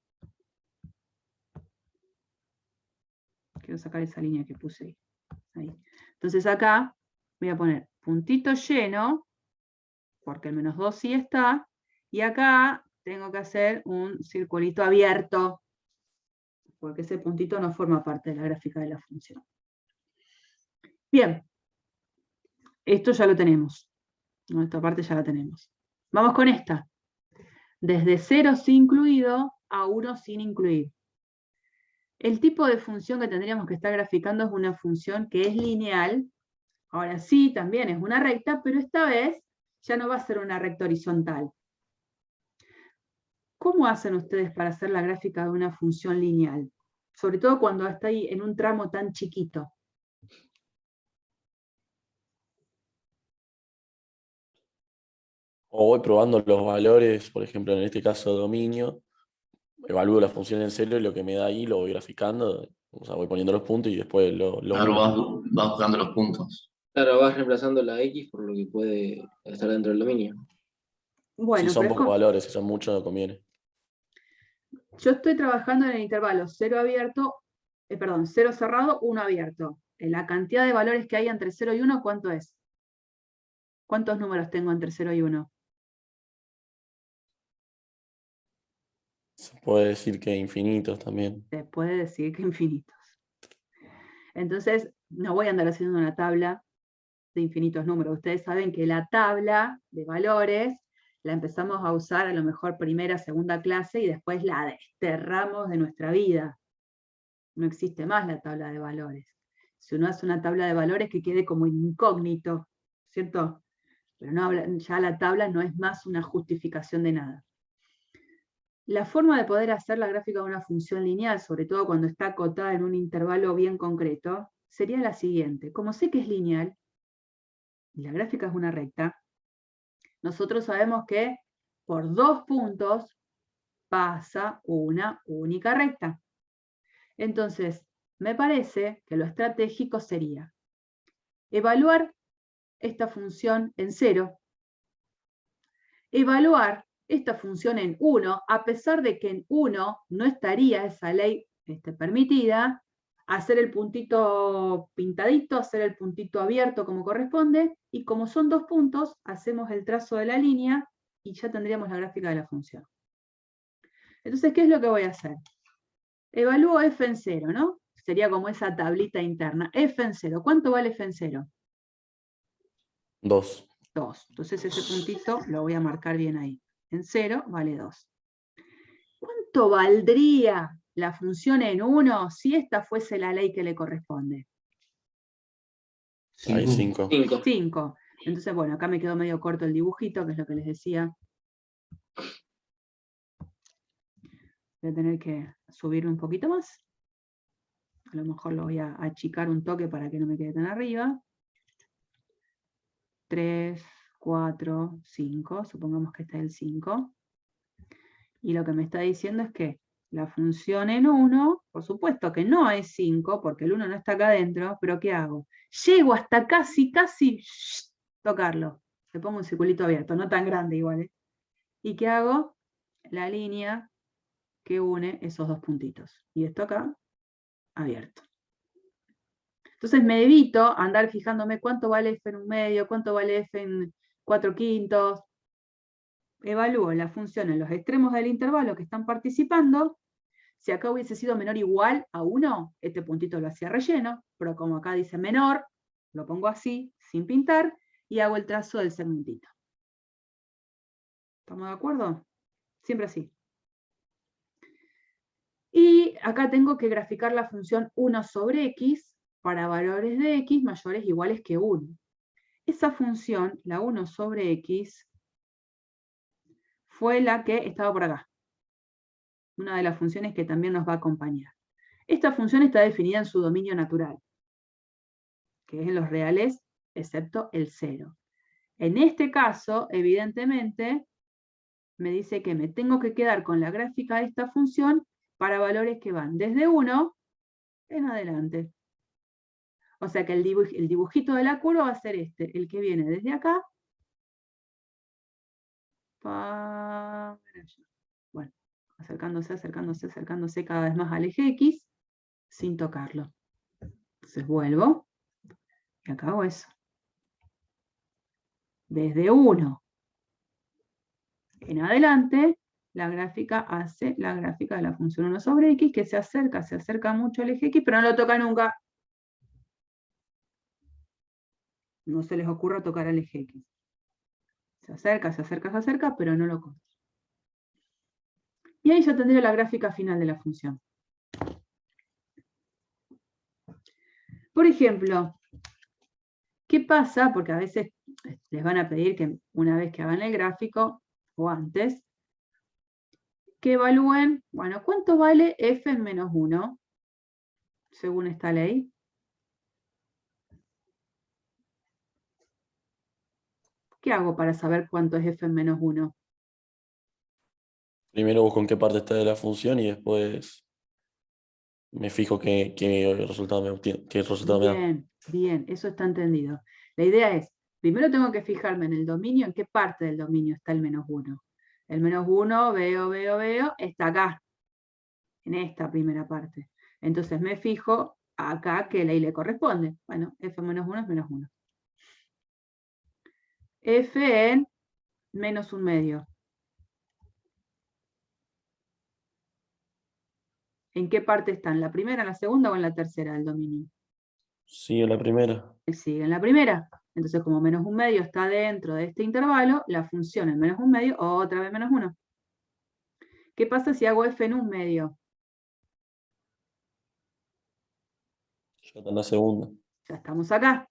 Quiero sacar esa línea que puse ahí. Ahí. Entonces acá voy a poner puntito lleno, porque el menos 2 sí está, y acá tengo que hacer un circulito abierto, porque ese puntito no forma parte de la gráfica de la función. Bien, esto ya lo tenemos. ¿No? Esta parte ya la tenemos. Vamos con esta. Desde 0 sin incluido a 1 sin incluir. El tipo de función que tendríamos que estar graficando es una función que es lineal. Ahora sí, también es una recta, pero esta vez ya no va a ser una recta horizontal. ¿Cómo hacen ustedes para hacer la gráfica de una función lineal? Sobre todo cuando está ahí en un tramo tan chiquito. O voy probando los valores, por ejemplo, en este caso dominio, evalúo la función en cero y lo que me da ahí lo voy graficando, o sea, voy poniendo los puntos y después lo Claro, vas buscando los puntos. Claro, vas reemplazando la X por lo que puede estar dentro del dominio. Bueno, si son pero pocos valores, si son muchos no conviene. yo estoy trabajando en el intervalo 0 abierto, 0 cerrado, 1 abierto. La cantidad de valores que hay entre 0 y 1, ¿cuánto es? ¿Cuántos números tengo entre 0 y 1? Se puede decir que infinitos también. Se puede decir que infinitos. Entonces, no voy a andar haciendo una tabla de infinitos números. Ustedes saben que la tabla de valores la empezamos a usar a lo mejor primera, segunda clase y después la desterramos de nuestra vida. No existe más la tabla de valores. Si uno hace una tabla de valores que quede como incógnito, ¿cierto? Pero no, ya la tabla no es más una justificación de nada. La forma de poder hacer la gráfica de una función lineal, sobre todo cuando está acotada en un intervalo bien concreto, sería la siguiente. Como sé que es lineal, y la gráfica es una recta, nosotros sabemos que por 2 puntos pasa una única recta. Entonces, me parece que lo estratégico sería evaluar esta función en 0, evaluar esta función en 1, a pesar de que en 1 no estaría esa ley permitida, hacer el puntito pintadito, hacer el puntito abierto como corresponde, y como son 2 puntos, hacemos el trazo de la línea y ya tendríamos la gráfica de la función. Entonces, ¿qué es lo que voy a hacer? Evalúo f en 0, ¿no? Sería como esa tablita interna. F en 0. ¿Cuánto vale f en 0? 2. 2. Entonces ese puntito lo voy a marcar bien ahí. En 0 vale 2. ¿Cuánto valdría la función en 1 si esta fuese la ley que le corresponde? Ahí 5. 5. Entonces, bueno, acá me quedó medio corto el dibujito, que es lo que les decía. Voy a tener que subir un poquito más. A lo mejor lo voy a achicar un toque para que no me quede tan arriba. 3, 4, 5. Supongamos que este es el 5. Y lo que me está diciendo es que la función en 1, por supuesto que no es 5, porque el 1 no está acá adentro, pero ¿qué hago? Llego hasta casi tocarlo. Le pongo un circulito abierto, no tan grande igual, ¿eh? ¿Y qué hago? La línea que une esos 2 puntitos. Y esto acá, abierto. Entonces me evito andar fijándome cuánto vale f en 1/2, cuánto vale f en 4/5. Evalúo la función en los extremos del intervalo que están participando. Si acá hubiese sido menor o igual a 1, este puntito lo hacía relleno, pero como acá dice menor, lo pongo así, sin pintar, y hago el trazo del segmentito. ¿Estamos de acuerdo? Siempre así. Y acá tengo que graficar la función 1 sobre x para valores de x mayores o iguales que 1. Esa función, la 1 sobre x, fue la que estaba por acá. Una de las funciones que también nos va a acompañar. Esta función está definida en su dominio natural, que es en los reales, excepto el 0. En este caso, evidentemente, me dice que me tengo que quedar con la gráfica de esta función para valores que van desde 1 en adelante. O sea que el dibujito de la curva va a ser este, el que viene desde acá para allá. Bueno, acercándose, acercándose, acercándose cada vez más al eje X, sin tocarlo. Entonces vuelvo, y acá hago eso. Desde 1 en adelante, la gráfica hace la gráfica de la función 1 sobre x, que se acerca mucho al eje X, pero no lo toca nunca. No se les ocurra tocar al eje X. Se acerca, se acerca, se acerca, pero no lo corta. Y ahí ya tendría la gráfica final de la función. Por ejemplo, ¿qué pasa? Porque a veces les van a pedir que una vez que hagan el gráfico, o antes, que evalúen, bueno, ¿cuánto vale f en menos 1? Según esta ley. ¿Qué hago para saber cuánto es f en menos 1? Primero busco en qué parte está de la función y después me fijo qué resultado me obtiene, qué resultado me da. Bien, bien, eso está entendido. La idea es, primero tengo que fijarme en el dominio, en qué parte del dominio está el menos 1. El menos 1, veo, está acá, en esta primera parte. Entonces me fijo acá qué ley le corresponde. Bueno, f menos 1 es menos 1. F en menos 1/2. ¿En qué parte está? ¿En la primera, en la segunda o en la tercera del dominio? Sí, en la primera. Sigue en la primera. Entonces, como menos 1/2 está dentro de este intervalo, la función en menos 1/2, otra vez menos 1. ¿Qué pasa si hago f en 1/2? Ya está en la segunda. Ya estamos acá,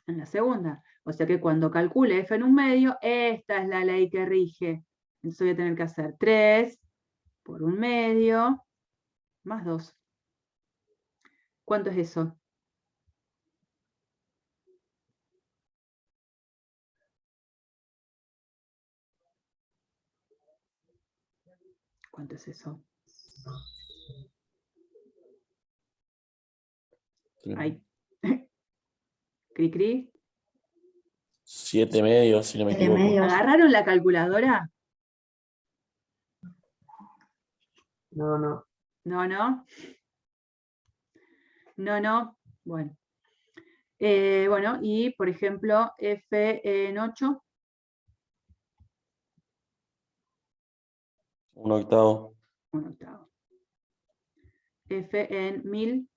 en la segunda. O sea que cuando calcule f en 1/2, esta es la ley que rige. Entonces voy a tener que hacer 3 por 1/2 más 2. ¿Cuánto es eso? ¿Cuánto es eso? Ahí. Cri, cri. 7,5, si no me 7 equivoco. medios. ¿Agarraron la calculadora? No, no. No, no. No, no. Bueno. Bueno, y por ejemplo, F en 8. 1/8. 1/8. F en 1000.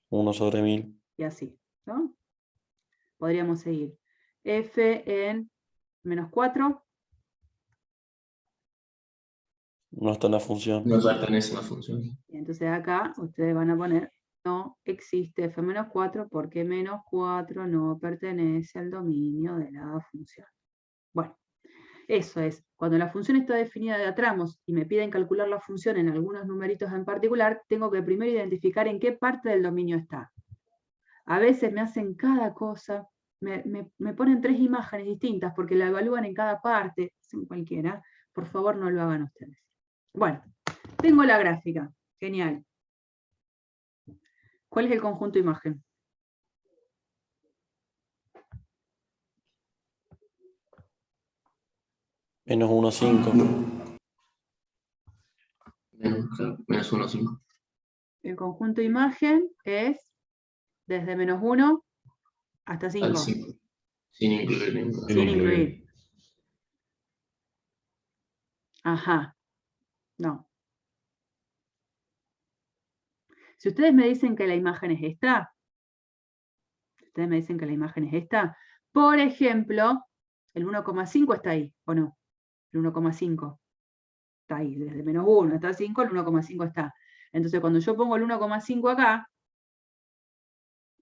1/1000. Y así, ¿no? Podríamos seguir. F en -4. No está en la función. No pertenece a la función. Y entonces acá ustedes van a poner, no existe F-4 porque -4 no pertenece al dominio de la función. Bueno, eso es. Cuando la función está definida de a tramos y me piden calcular la función en algunos numeritos en particular, tengo que primero identificar en qué parte del dominio está. A veces me hacen cada cosa, me ponen 3 imágenes distintas porque la evalúan en cada parte, en cualquiera. Por favor, no lo hagan ustedes. Bueno, tengo la gráfica. Genial. ¿Cuál es el conjunto imagen? -1,5. Menos 1, 5. El conjunto imagen es desde -1 hasta 5. Al 5. Sin incluir. Sin incluir. Ajá. No. Si ustedes me dicen que la imagen es esta, por ejemplo, el 1,5 está ahí, ¿o no? El 1,5 está ahí, desde -1 hasta 5, el 1,5 está. Entonces, cuando yo pongo el 1,5 acá,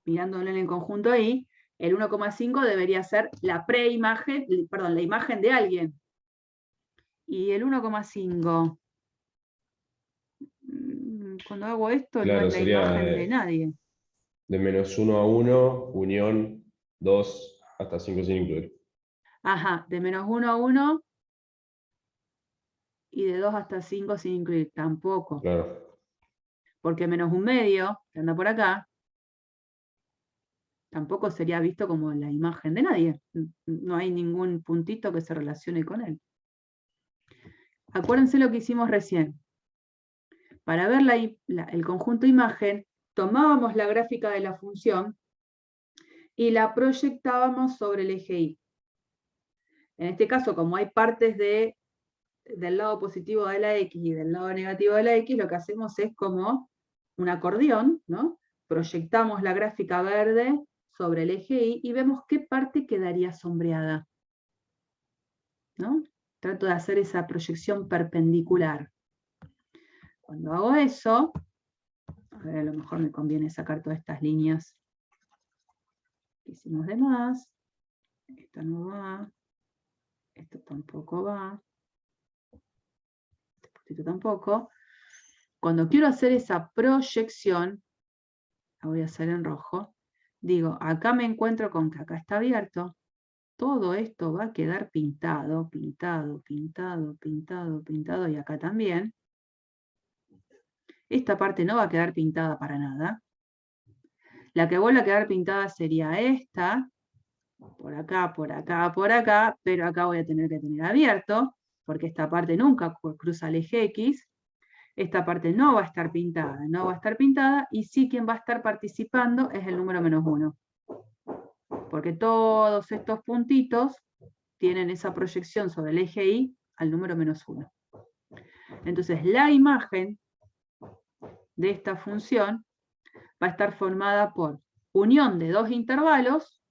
mirándolo en el conjunto ahí, el 1,5 debería ser la preimagen, perdón, la imagen de alguien. Y el 1,5, cuando hago esto, Claro, no es la sería imagen de nadie. de -1 a 1, unión 2 hasta 5 sin incluir. Ajá, de -1 a 1 y de 2 hasta 5 sin incluir, tampoco. Claro. Porque -1/2, que anda por acá, tampoco sería visto como la imagen de nadie. No hay ningún puntito que se relacione con él. Acuérdense lo que hicimos recién. Para ver el conjunto imagen, tomábamos la gráfica de la función y la proyectábamos sobre el eje Y. En este caso, como hay partes del lado positivo de la X y del lado negativo de la X, lo que hacemos es como un acordeón, ¿no? Proyectamos la gráfica verde sobre el eje Y y vemos qué parte quedaría sombreada, ¿no? Trato de hacer esa proyección perpendicular. Cuando hago eso, a lo mejor me conviene sacar todas estas líneas que hicimos de más. Esta no va. Esto tampoco va. Este puntito tampoco. Cuando quiero hacer esa proyección, la voy a hacer en rojo, digo, acá me encuentro con que acá está abierto, todo esto va a quedar pintado, pintado, pintado, pintado, pintado, y acá también. Esta parte no va a quedar pintada para nada. La que vuelve a quedar pintada sería esta, por acá, por acá, por acá, pero acá voy a tener que tener abierto, porque esta parte nunca cruza el eje X. Esta parte no va a estar pintada, no va a estar pintada, y sí quien va a estar participando es el número -1. Porque todos estos puntitos tienen esa proyección sobre el eje Y al número -1. Entonces la imagen de esta función va a estar formada por unión de dos intervalos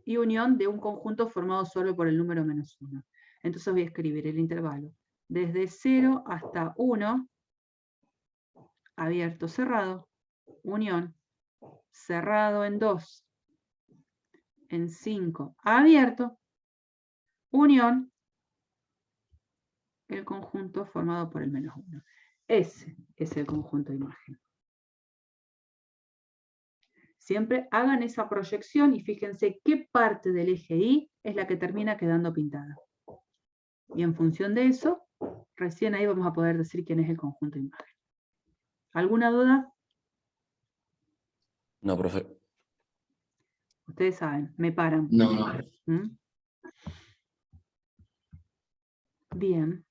y unión de un conjunto formado solo por el número -1. Entonces voy a escribir el intervalo desde 0 hasta 1, abierto, cerrado, unión, cerrado en 2, en 5, abierto, unión, el conjunto formado por el menos 1. Ese es el conjunto de imagen. Siempre hagan esa proyección y fíjense qué parte del eje Y es la que termina quedando pintada. Y en función de eso, recién ahí vamos a poder decir quién es el conjunto de imagen. ¿Alguna duda? No, profe. Ustedes saben, me paran. No. ¿Mm? Bien.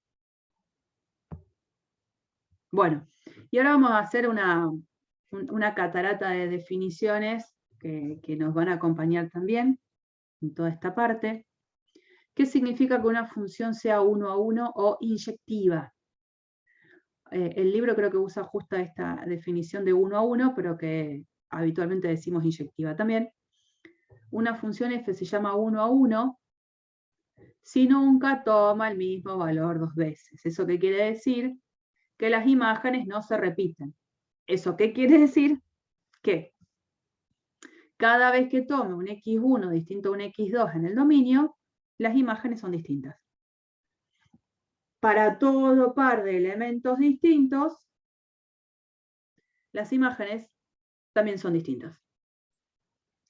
Bueno, y ahora vamos a hacer una catarata de definiciones que nos van a acompañar también en toda esta parte. ¿Qué significa que una función sea 1 a 1 o inyectiva? El libro creo que usa justo esta definición de 1 a 1, pero que habitualmente decimos inyectiva también. Una función f se llama 1 a 1 si nunca toma el mismo valor 2 veces. ¿Eso qué quiere decir? Que las imágenes no se repiten. ¿Eso qué quiere decir? Que cada vez que tome un x1 distinto a un x2 en el dominio, las imágenes son distintas. Para todo par de elementos distintos, las imágenes también son distintas.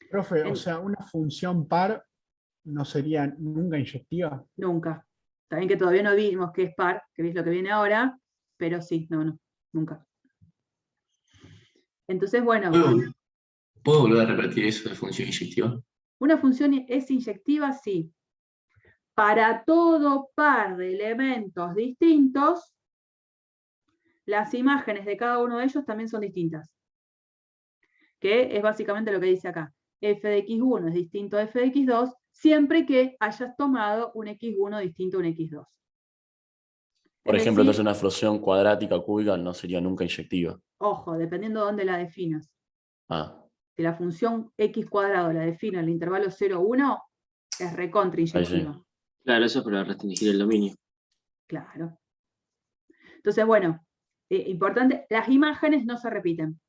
Profe, o sea, una función par no sería nunca inyectiva. Nunca. También que todavía no vimos qué es par, que es lo que viene ahora, pero sí, no, nunca. Entonces, bueno. ¿Puedo volver a repetir eso de función inyectiva? Una función es inyectiva, sí. Para todo par de elementos distintos, las imágenes de cada uno de ellos también son distintas. Que es básicamente lo que dice acá. F de x1 es distinto a f de x2, siempre que hayas tomado un x1 distinto a un x2. Por Es ejemplo, decir, entonces una explosión cuadrática cúbica no sería nunca inyectiva. ojo, dependiendo de dónde la definas. Ah, Si la función x cuadrado la defino en el intervalo 0, 1, es recontra inyectiva. sí. Claro, eso es para restringir el dominio. Claro. Entonces, bueno, importante, las imágenes no se repiten.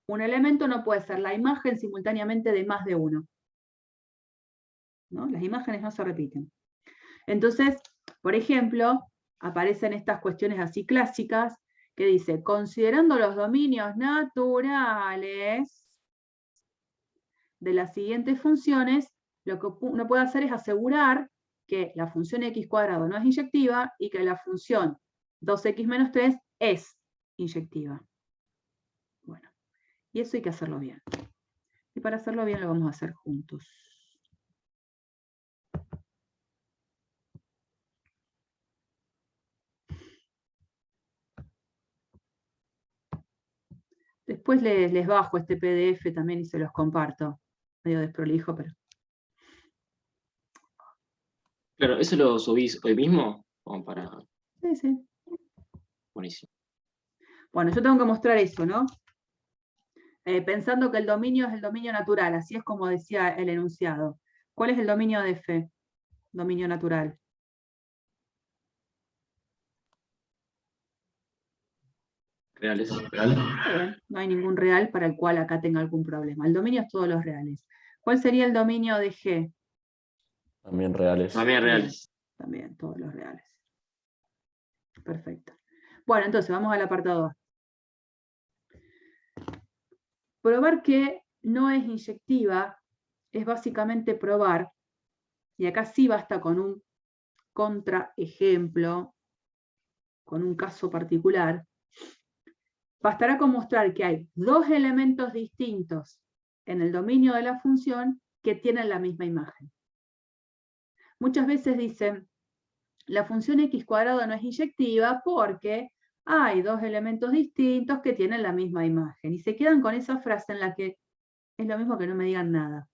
Un elemento no puede ser la imagen simultáneamente de más de uno. ¿No? Las imágenes no se repiten. Entonces, por ejemplo, aparecen estas cuestiones así clásicas que dice, considerando los dominios naturales de las siguientes funciones, lo que uno puede hacer es asegurar que la función x cuadrado no es inyectiva y que la función 2x menos 3 es inyectiva. Bueno, y eso hay que hacerlo bien. Y para hacerlo bien lo vamos a hacer juntos. Después les bajo este PDF también y se los comparto. Medio desprolijo, pero... Claro, ¿eso lo subís hoy mismo? Como para... Sí, sí. Buenísimo. Bueno, yo tengo que mostrar eso, ¿no? Pensando que el dominio es el dominio natural, así es como decía el enunciado. ¿Cuál es el dominio de F? Dominio natural. Reales. Bien, no hay ningún real para el cual acá tenga algún problema. El dominio es todos los reales. ¿Cuál sería el dominio de G? También reales. También reales. También, todos los reales. Perfecto. Bueno, entonces vamos al apartado A. Probar que no es inyectiva es básicamente probar, y acá sí basta con un contraejemplo, con un caso particular, bastará con mostrar que hay dos elementos distintos en el dominio de la función que tienen la misma imagen. Muchas veces dicen, la función x cuadrado no es inyectiva porque hay dos elementos distintos que tienen la misma imagen. Y se quedan con esa frase en la que es lo mismo que no me digan nada.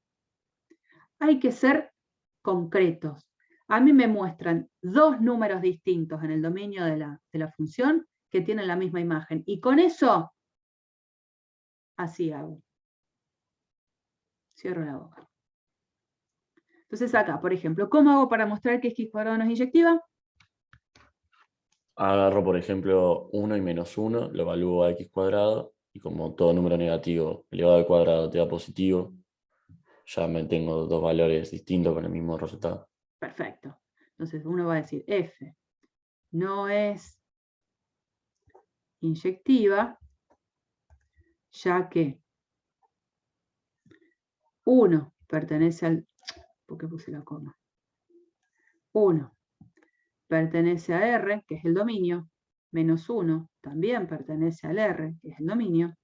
Hay que ser concretos. A mí me muestran dos números distintos en el dominio de la función que tienen la misma imagen. Y con eso, así hago. Cierro la boca. Entonces acá, por ejemplo, ¿cómo hago para mostrar que x cuadrado no es inyectiva? Agarro, por ejemplo, 1 y menos 1, lo evalúo a x cuadrado, y como todo número negativo elevado al cuadrado te da positivo, ya me tengo dos valores distintos con el mismo resultado. Perfecto. Entonces uno va a decir, F no es inyectiva, ya que 1 pertenece al... ¿Por qué puse la coma? 1 pertenece a R, que es el dominio, menos 1 también pertenece al R, que es el dominio.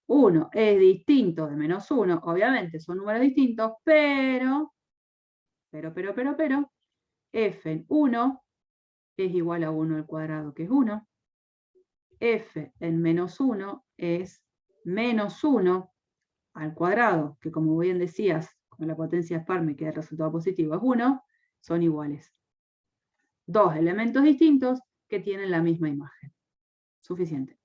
1 es distinto de menos 1, obviamente son números distintos, pero, f en 1 es igual a 1 al cuadrado, que es 1. F en menos 1 es menos 1 al cuadrado, que como bien decías, con la potencia par me queda el resultado positivo, es 1, son iguales. Dos elementos distintos que tienen la misma imagen. Suficiente.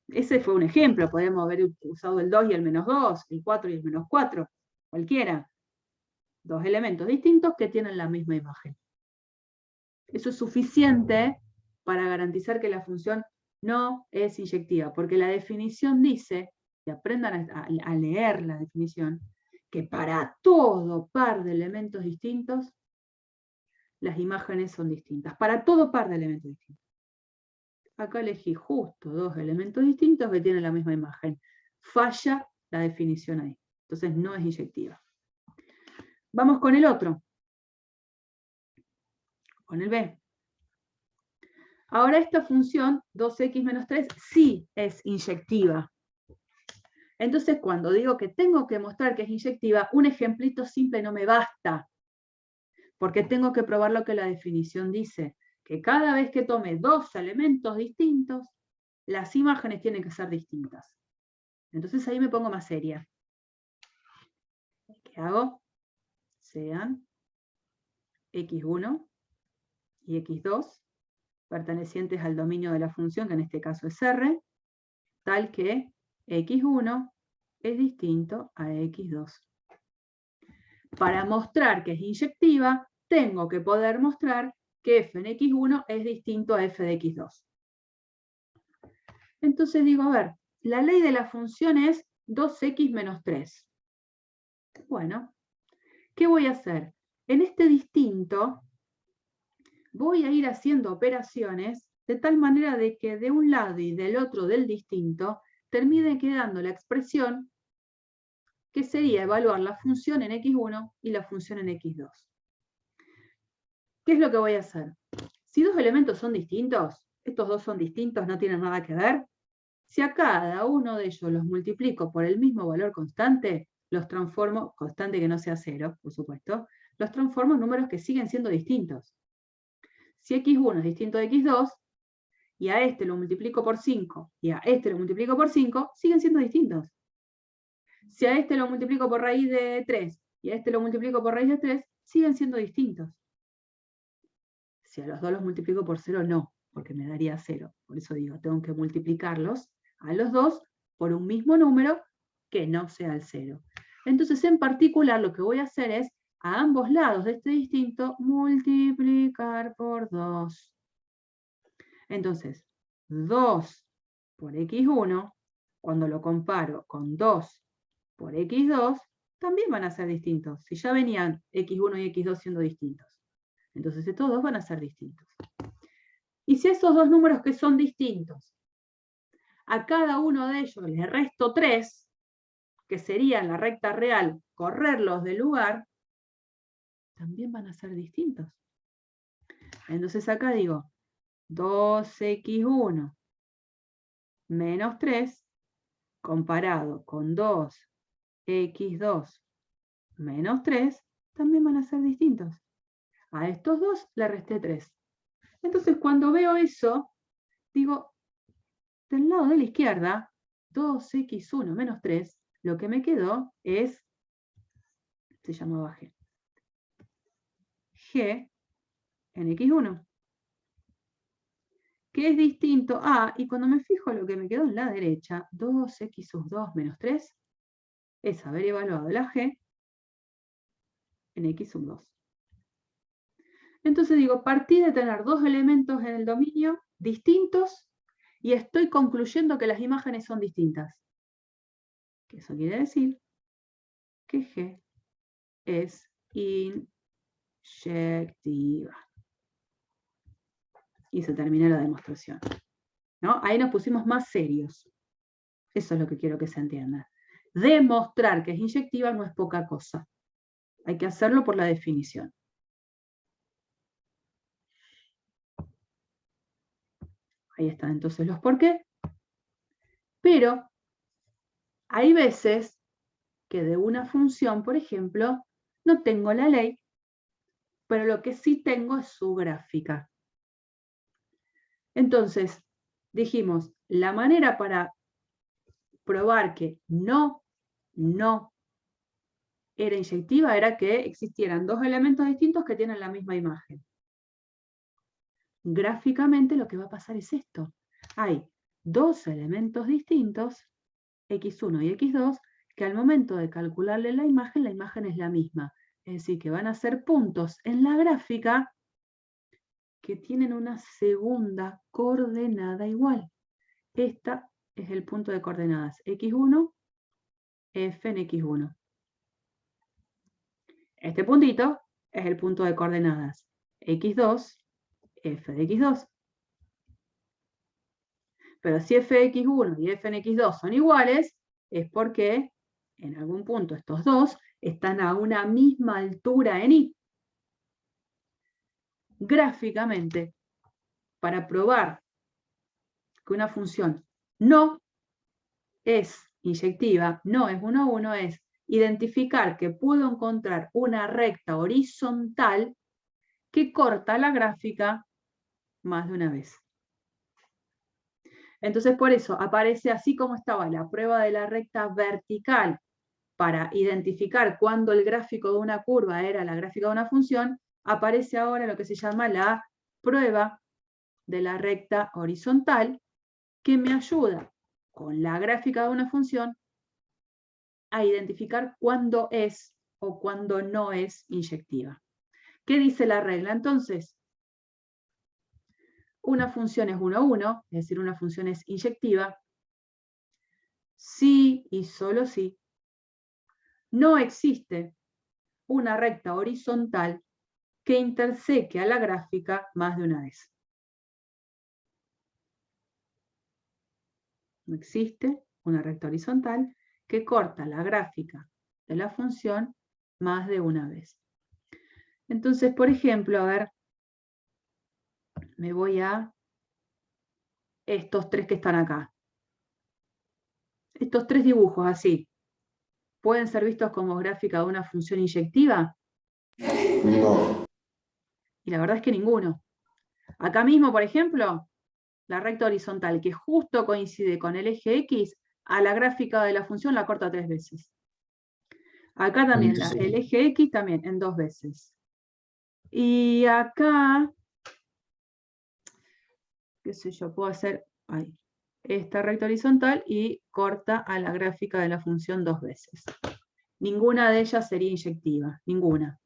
Ese fue un ejemplo, podemos haber usado el 2 y el menos 2, el 4 y el menos 4, cualquiera. Dos elementos distintos que tienen la misma imagen. Eso es suficiente para garantizar que la función no es inyectiva, porque la definición dice, que aprendan a leer la definición, que para todo par de elementos distintos, las imágenes son distintas. Para todo par de elementos distintos. Acá elegí justo dos elementos distintos que tienen la misma imagen. Falla la definición ahí. Entonces no es inyectiva. Vamos con el otro. Con el B. Ahora esta función 2x menos 3 sí es inyectiva. Entonces cuando digo que tengo que mostrar que es inyectiva, un ejemplito simple no me basta. Porque tengo que probar lo que la definición dice. Que cada vez que tome dos elementos distintos, las imágenes tienen que ser distintas. Entonces ahí me pongo más seria. ¿Qué hago? Sean x1 y x2, pertenecientes al dominio de la función, que en este caso es R, tal que x1 es distinto a x2. Para mostrar que es inyectiva, tengo que poder mostrar que f en x1 es distinto a f de x2. Entonces digo, a ver, la ley de la función es 2x menos 3. Bueno, ¿qué voy a hacer? En este distinto voy a ir haciendo operaciones de tal manera de que de un lado y del otro del distinto termine quedando la expresión que sería evaluar la función en x1 y la función en x2. ¿Qué es lo que voy a hacer? Si dos elementos son distintos, estos dos son distintos, no tienen nada que ver, si a cada uno de ellos los multiplico por el mismo valor constante, los transformo, constante que no sea 0, por supuesto, los transformo en números que siguen siendo distintos. Si x1 es distinto de x2, y a este lo multiplico por 5, y a este lo multiplico por 5, siguen siendo distintos. Si a este lo multiplico por raíz de 3, y a este lo multiplico por raíz de 3, siguen siendo distintos. Si a los dos los multiplico por 0, no, porque me daría 0. Por eso digo, tengo que multiplicarlos a los dos por un mismo número que no sea el 0. Entonces, en particular, lo que voy a hacer es, a ambos lados de este distinto, multiplicar por 2. Entonces, 2 por x1, cuando lo comparo con 2 por x2, también van a ser distintos. Si ya venían x1 y x2 siendo distintos. Entonces estos dos van a ser distintos. Y si esos dos números que son distintos, a cada uno de ellos le resto 3, que sería en la recta real correrlos del lugar, también van a ser distintos. Entonces acá digo, 2x1 menos 3, comparado con 2x2 menos 3, también van a ser distintos. A estos dos le resté 3. Entonces cuando veo eso, digo, del lado de la izquierda, 2x1 menos 3, lo que me quedó es, se llamaba G. G en x1. Que es distinto a, y cuando me fijo lo que me quedó en la derecha, 2x sub 2 menos 3, es haber evaluado la G en x sub 2. Entonces digo, partí de tener dos elementos en el dominio distintos y estoy concluyendo que las imágenes son distintas. Que eso quiere decir que G es inyectiva. Y se termina la demostración. ¿No? Ahí nos pusimos más serios. Eso es lo que quiero que se entienda. Demostrar que es inyectiva no es poca cosa. Hay que hacerlo por la definición. Ahí están entonces los por qué. Pero hay veces que de una función, por ejemplo, no tengo la ley, pero lo que sí tengo es su gráfica. Entonces, dijimos, la manera para probar que no era inyectiva era que existieran dos elementos distintos que tienen la misma imagen. Gráficamente lo que va a pasar es esto. Hay dos elementos distintos, x1 y x2, que al momento de calcularle la imagen es la misma. Es decir, que van a ser puntos en la gráfica que tienen una segunda coordenada igual. Esta es el punto de coordenadas x1, f en x1. Este puntito es el punto de coordenadas x2, f de x2. Pero si f de x1 y f en x2 son iguales, es porque en algún punto estos dos están a una misma altura en y. Gráficamente, para probar que una función no es inyectiva, no es 1 a 1, es identificar que puedo encontrar una recta horizontal que corta la gráfica más de una vez. Entonces, por eso aparece así como estaba la prueba de la recta vertical para identificar cuándo el gráfico de una curva era la gráfica de una función, aparece ahora lo que se llama la prueba de la recta horizontal, que me ayuda con la gráfica de una función a identificar cuándo es o cuándo no es inyectiva. ¿Qué dice la regla entonces? Una función es 1 a 1, es decir, una función es inyectiva, si y solo si no existe una recta horizontal que interseque a la gráfica más de una vez. No existe una recta horizontal que corta la gráfica de la función más de una vez. Entonces, por ejemplo, a ver, me voy a estos tres que están acá. Estos tres dibujos así, ¿pueden ser vistos como gráfica de una función inyectiva? No. Y la verdad es que ninguno. Acá mismo, por ejemplo, la recta horizontal que justo coincide con el eje X, a la gráfica de la función la corta 3 veces. Acá también, el eje X también, en 2 veces. Y acá, qué sé yo, puedo hacer esta recta horizontal y corta a la gráfica de la función 2 veces. Ninguna de ellas sería inyectiva, ninguna.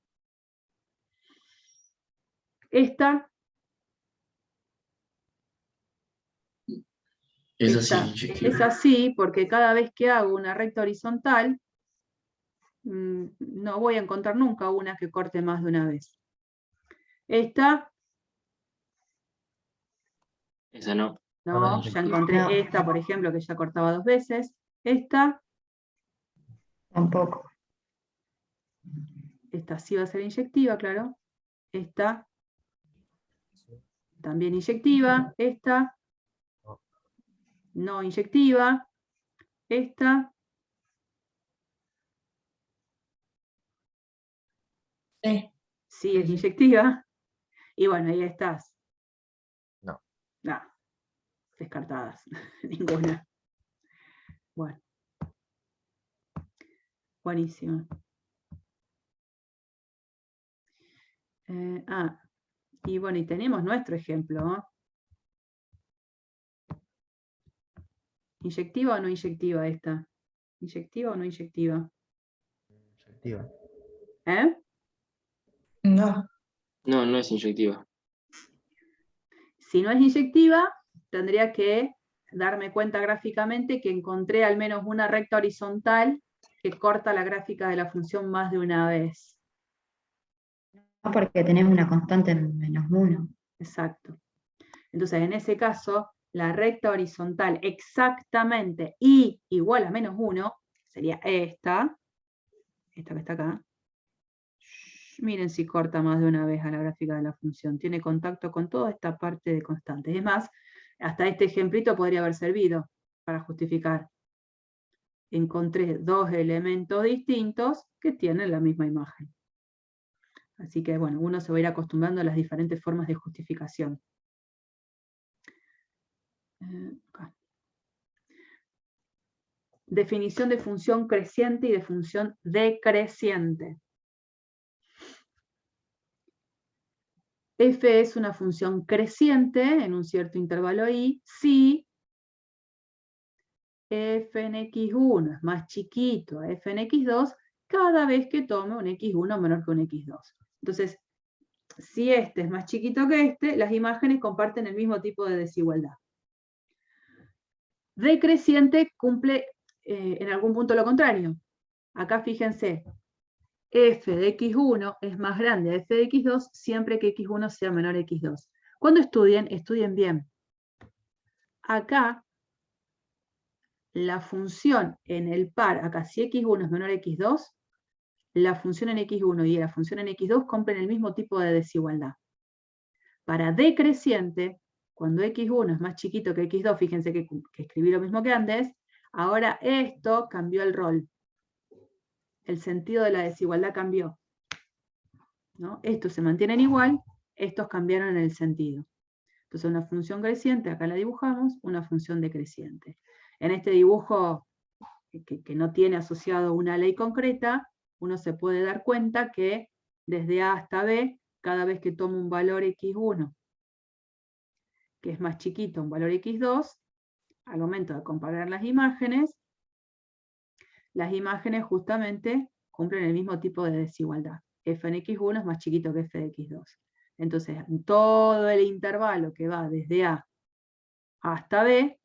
Esta es así porque cada vez que hago una recta horizontal, no voy a encontrar nunca una que corte más de una vez. Esta. Esa no. No, ya encontré esta, por ejemplo, que ya cortaba 2 veces. Esta. Tampoco. Esta sí va a ser inyectiva, claro. Esta. También inyectiva. Esta. No inyectiva. Esta. Sí. Sí es inyectiva. Y bueno, ahí estás. No. No. Descartadas. Ninguna. Bueno. Buenísimo. Y bueno, y tenemos nuestro ejemplo, ¿no? ¿Inyectiva o no inyectiva esta? ¿Inyectiva o no inyectiva? Inyectiva. ¿Eh? No. No, no es inyectiva. Si no es inyectiva, tendría que darme cuenta gráficamente que encontré al menos una recta horizontal que corta la gráfica de la función más de una vez. Porque tenés una constante en -1. Exacto. Entonces, en ese caso, la recta horizontal exactamente y igual a -1 sería esta que está acá. Miren si corta más de una vez a la gráfica de la función. Tiene contacto con toda esta parte de constantes. Es más, hasta este ejemplito podría haber servido para justificar. Encontré dos elementos distintos que tienen la misma imagen. Así que, bueno, uno se va a ir acostumbrando a las diferentes formas de justificación. Acá. Definición de función creciente y de función decreciente. F es una función creciente en un cierto intervalo i si f en x1 es más chiquito a f en x2 cada vez que tome un x1 menor que un x2. Entonces, si este es más chiquito que este, las imágenes comparten el mismo tipo de desigualdad. Decreciente cumple en algún punto lo contrario. Acá fíjense, f de x1 es más grande a f de x2 siempre que x1 sea menor a x2. Cuando estudien bien. Acá, la función en el par, acá si x1 es menor a x2, la función en x1 y la función en x2 cumplen el mismo tipo de desigualdad. Para decreciente, cuando x1 es más chiquito que x2, fíjense que escribí lo mismo que antes, ahora esto cambió el rol. El sentido de la desigualdad cambió, ¿no? Estos se mantienen igual, estos cambiaron el sentido. Entonces una función creciente, acá la dibujamos, una función decreciente. En este dibujo, que no tiene asociado una ley concreta, uno se puede dar cuenta que desde A hasta B, cada vez que tomo un valor x1, que es más chiquito, un valor x2, al momento de comparar las imágenes justamente cumplen el mismo tipo de desigualdad. F en x1 es más chiquito que f de x2. Entonces, en todo el intervalo que va desde A hasta B,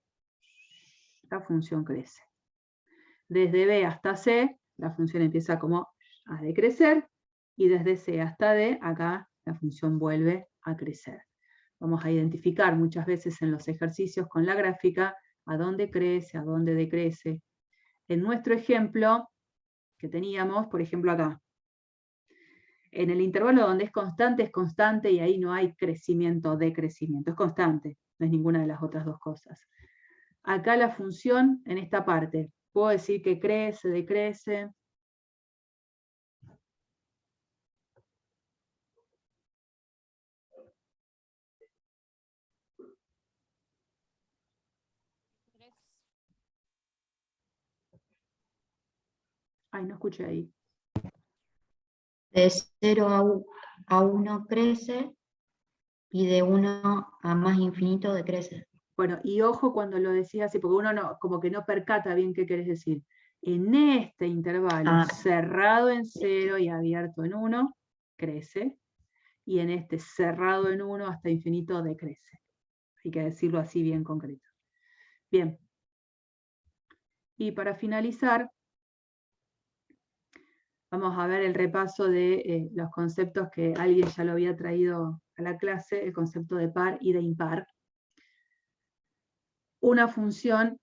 la función crece. Desde B hasta C, la función empieza como a decrecer, y desde C hasta D, acá la función vuelve a crecer. Vamos a identificar muchas veces en los ejercicios con la gráfica a dónde crece, a dónde decrece. En nuestro ejemplo que teníamos, por ejemplo acá, en el intervalo donde es constante y ahí no hay crecimiento o decrecimiento, es constante, no es ninguna de las otras dos cosas. Acá la función, en esta parte, puedo decir que crece, decrece. Ay, no escuché ahí. De 0 a 1 crece y de 1 a más infinito decrece. Bueno, y ojo cuando lo decís así, porque uno no, como que no percata bien qué querés decir. En este intervalo, cerrado en 0 y abierto en 1, crece. Y en este cerrado en 1 hasta infinito decrece. Hay que decirlo así bien concreto. Bien. Y para finalizar, vamos a ver el repaso de los conceptos que alguien ya lo había traído a la clase, el concepto de par y de impar. Una función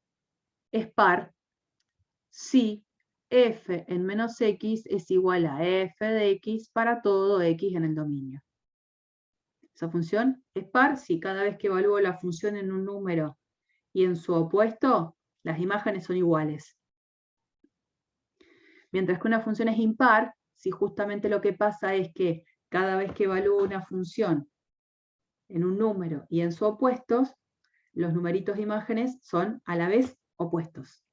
es par si f en menos x es igual a f de x para todo x en el dominio. Esa función es par si cada vez que evalúo la función en un número y en su opuesto, las imágenes son iguales. Mientras que una función es impar si justamente lo que pasa es que cada vez que evalúo una función en un número y en su opuestos, los numeritos de imágenes son a la vez opuestos,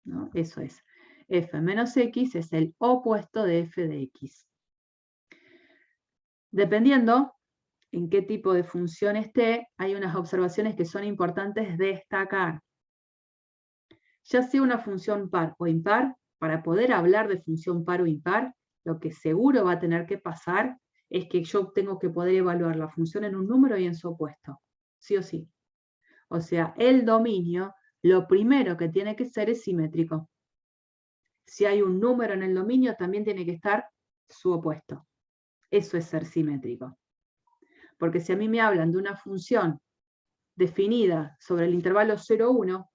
¿no? Eso es. F menos x es el opuesto de f de x. Dependiendo en qué tipo de función esté, hay unas observaciones que son importantes destacar. Ya sea una función par o impar, para poder hablar de función par o impar, lo que seguro va a tener que pasar es que yo tengo que poder evaluar la función en un número y en su opuesto, sí o sí. O sea, el dominio, lo primero que tiene que ser es simétrico. Si hay un número en el dominio, también tiene que estar su opuesto. Eso es ser simétrico. Porque si a mí me hablan de una función definida sobre el intervalo 0, 1,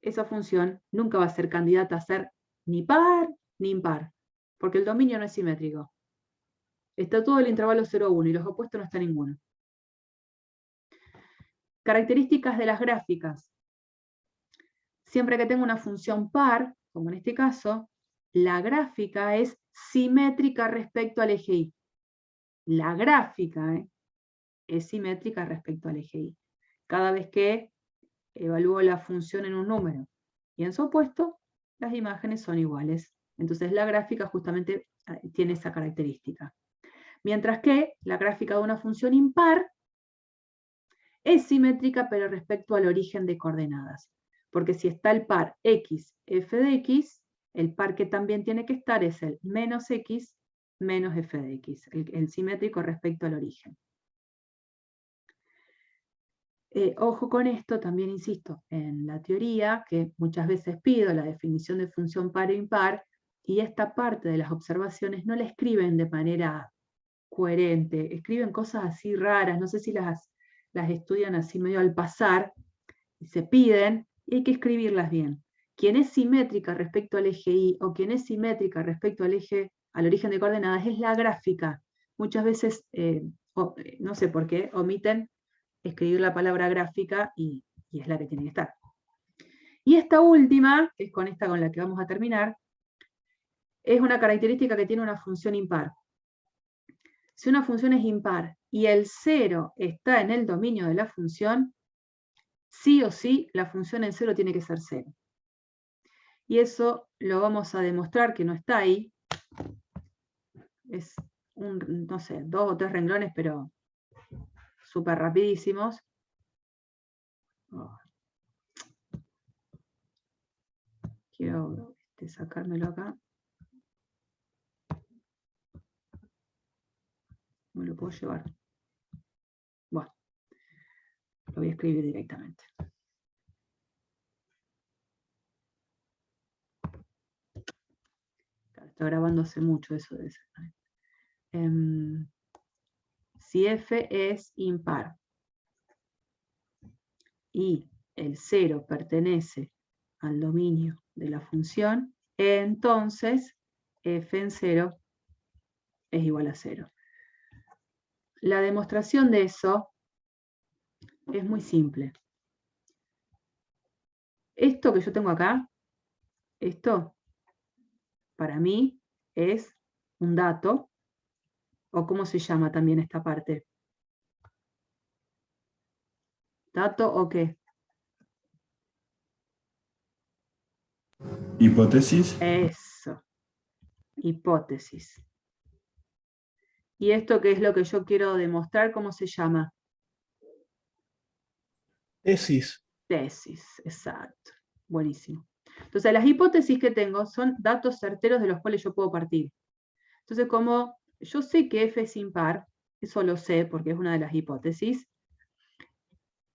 esa función nunca va a ser candidata a ser ni par ni impar, porque el dominio no es simétrico. Está todo el intervalo 0, 1 y los opuestos no está ninguno. Características de las gráficas. Siempre que tengo una función par, como en este caso, la gráfica es simétrica respecto al eje Y. La gráfica es simétrica respecto al eje Y. Cada vez que evalúo la función en un número y en su opuesto, las imágenes son iguales. Entonces la gráfica justamente tiene esa característica. Mientras que la gráfica de una función impar es simétrica pero respecto al origen de coordenadas. Porque si está el par x, f de x, el par que también tiene que estar es el menos x menos f de x, el simétrico respecto al origen. Ojo con esto, también insisto, en la teoría, que muchas veces pido la definición de función par e impar, y esta parte de las observaciones no la escriben de manera coherente, escriben cosas así raras, no sé si las estudian así medio al pasar, y se piden, y hay que escribirlas bien. Quien es simétrica respecto al eje Y, o quien es simétrica respecto al origen de coordenadas, es la gráfica. Muchas veces, no sé por qué, omiten escribir la palabra gráfica y es la que tiene que estar. Y esta última, que es con esta con la que vamos a terminar, es una característica que tiene una función impar. Si una función es impar y el 0 está en el dominio de la función, sí o sí la función en 0 tiene que ser 0. Y eso lo vamos a demostrar que no está ahí. Es no sé, 2 o 3 renglones, pero súper rapidísimos. Quiero sacármelo acá. Me lo puedo llevar. Bueno, lo voy a escribir directamente. Está grabando hace mucho eso de ser. Si f es impar y el 0 pertenece al dominio de la función, entonces f en 0 es igual a 0. La demostración de eso es muy simple. Esto que yo tengo acá, esto para mí es un dato, o ¿cómo se llama también esta parte? ¿Dato o qué? Hipótesis. Eso. Hipótesis. ¿Y esto qué es lo que yo quiero demostrar? ¿Cómo se llama? Tesis. Tesis, exacto. Buenísimo. Entonces, las hipótesis que tengo son datos certeros de los cuales yo puedo partir. Entonces, como yo sé que f es impar, eso lo sé porque es una de las hipótesis,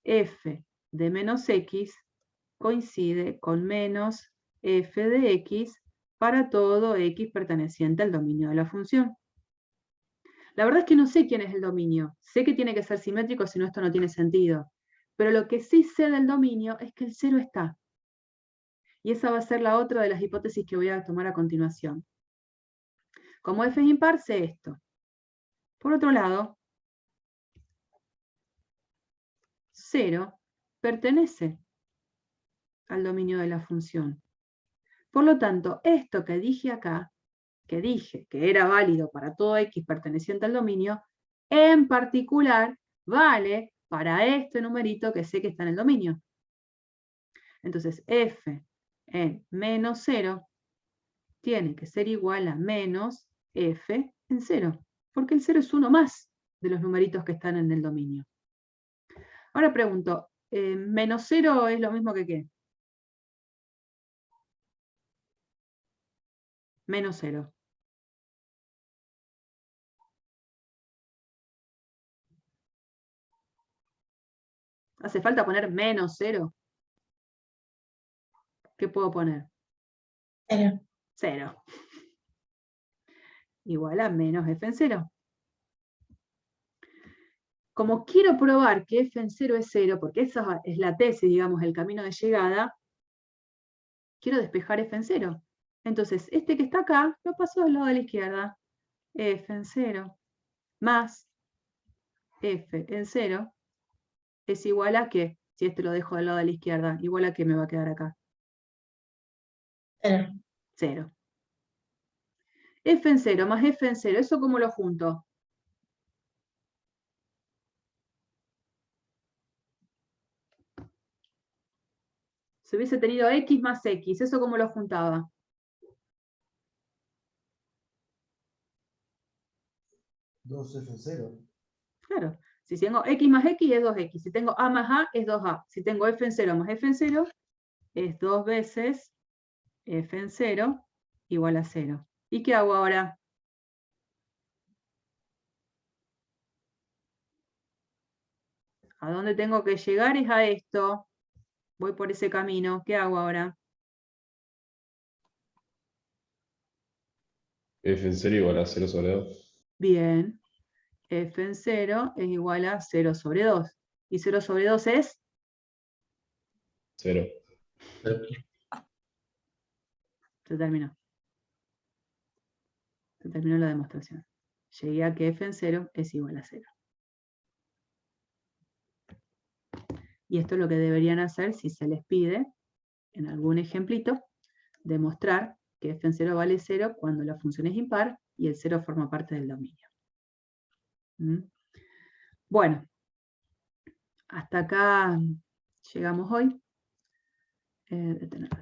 f de menos x coincide con menos f de x para todo x perteneciente al dominio de la función. La verdad es que no sé quién es el dominio. Sé que tiene que ser simétrico, si no esto no tiene sentido. Pero lo que sí sé del dominio es que el 0 está. Y esa va a ser la otra de las hipótesis que voy a tomar a continuación. Como f es impar, sé esto. Por otro lado, 0 pertenece al dominio de la función. Por lo tanto, esto que dije acá, que dije que era válido para todo x perteneciente al dominio, en particular vale para este numerito que sé que está en el dominio. Entonces, f en menos 0 tiene que ser igual a menos f en 0, porque el 0 es uno más de los numeritos que están en el dominio. Ahora pregunto, ¿menos 0 es lo mismo que qué? Menos 0. ¿Hace falta poner menos 0? ¿Qué puedo poner? 0. 0. igual a menos f en 0. Como quiero probar que f en 0 es 0, porque esa es la tesis, digamos, el camino de llegada, quiero despejar f en 0. Entonces, este que está acá, lo paso del lado de la izquierda. F en 0 más f en 0 es igual a ¿qué? Si este lo dejo del lado de la izquierda, igual a ¿qué me va a quedar acá? 0. 0. F en 0 más f en 0, ¿eso cómo lo junto? Si hubiese tenido x más x, ¿eso cómo lo juntaba? Dos F en 0. Claro, si tengo x más x es 2x, si tengo a más a es 2a, si tengo f en 0 más f en 0 es 2 veces f en 0 igual a 0. ¿Y qué hago ahora? ¿A dónde tengo que llegar? Es a esto. Voy por ese camino. ¿Qué hago ahora? F en 0 igual a 0 sobre 2. Bien. F en 0 es igual a 0 sobre 2. ¿Y 0 sobre 2 es? 0. Se terminó. Se terminó la demostración. Llegué a que f en 0 es igual a 0. Y esto es lo que deberían hacer si se les pide, en algún ejemplito, demostrar que f en 0 vale 0 cuando la función es impar y el 0 forma parte del dominio. Bueno, hasta acá llegamos hoy. Detener.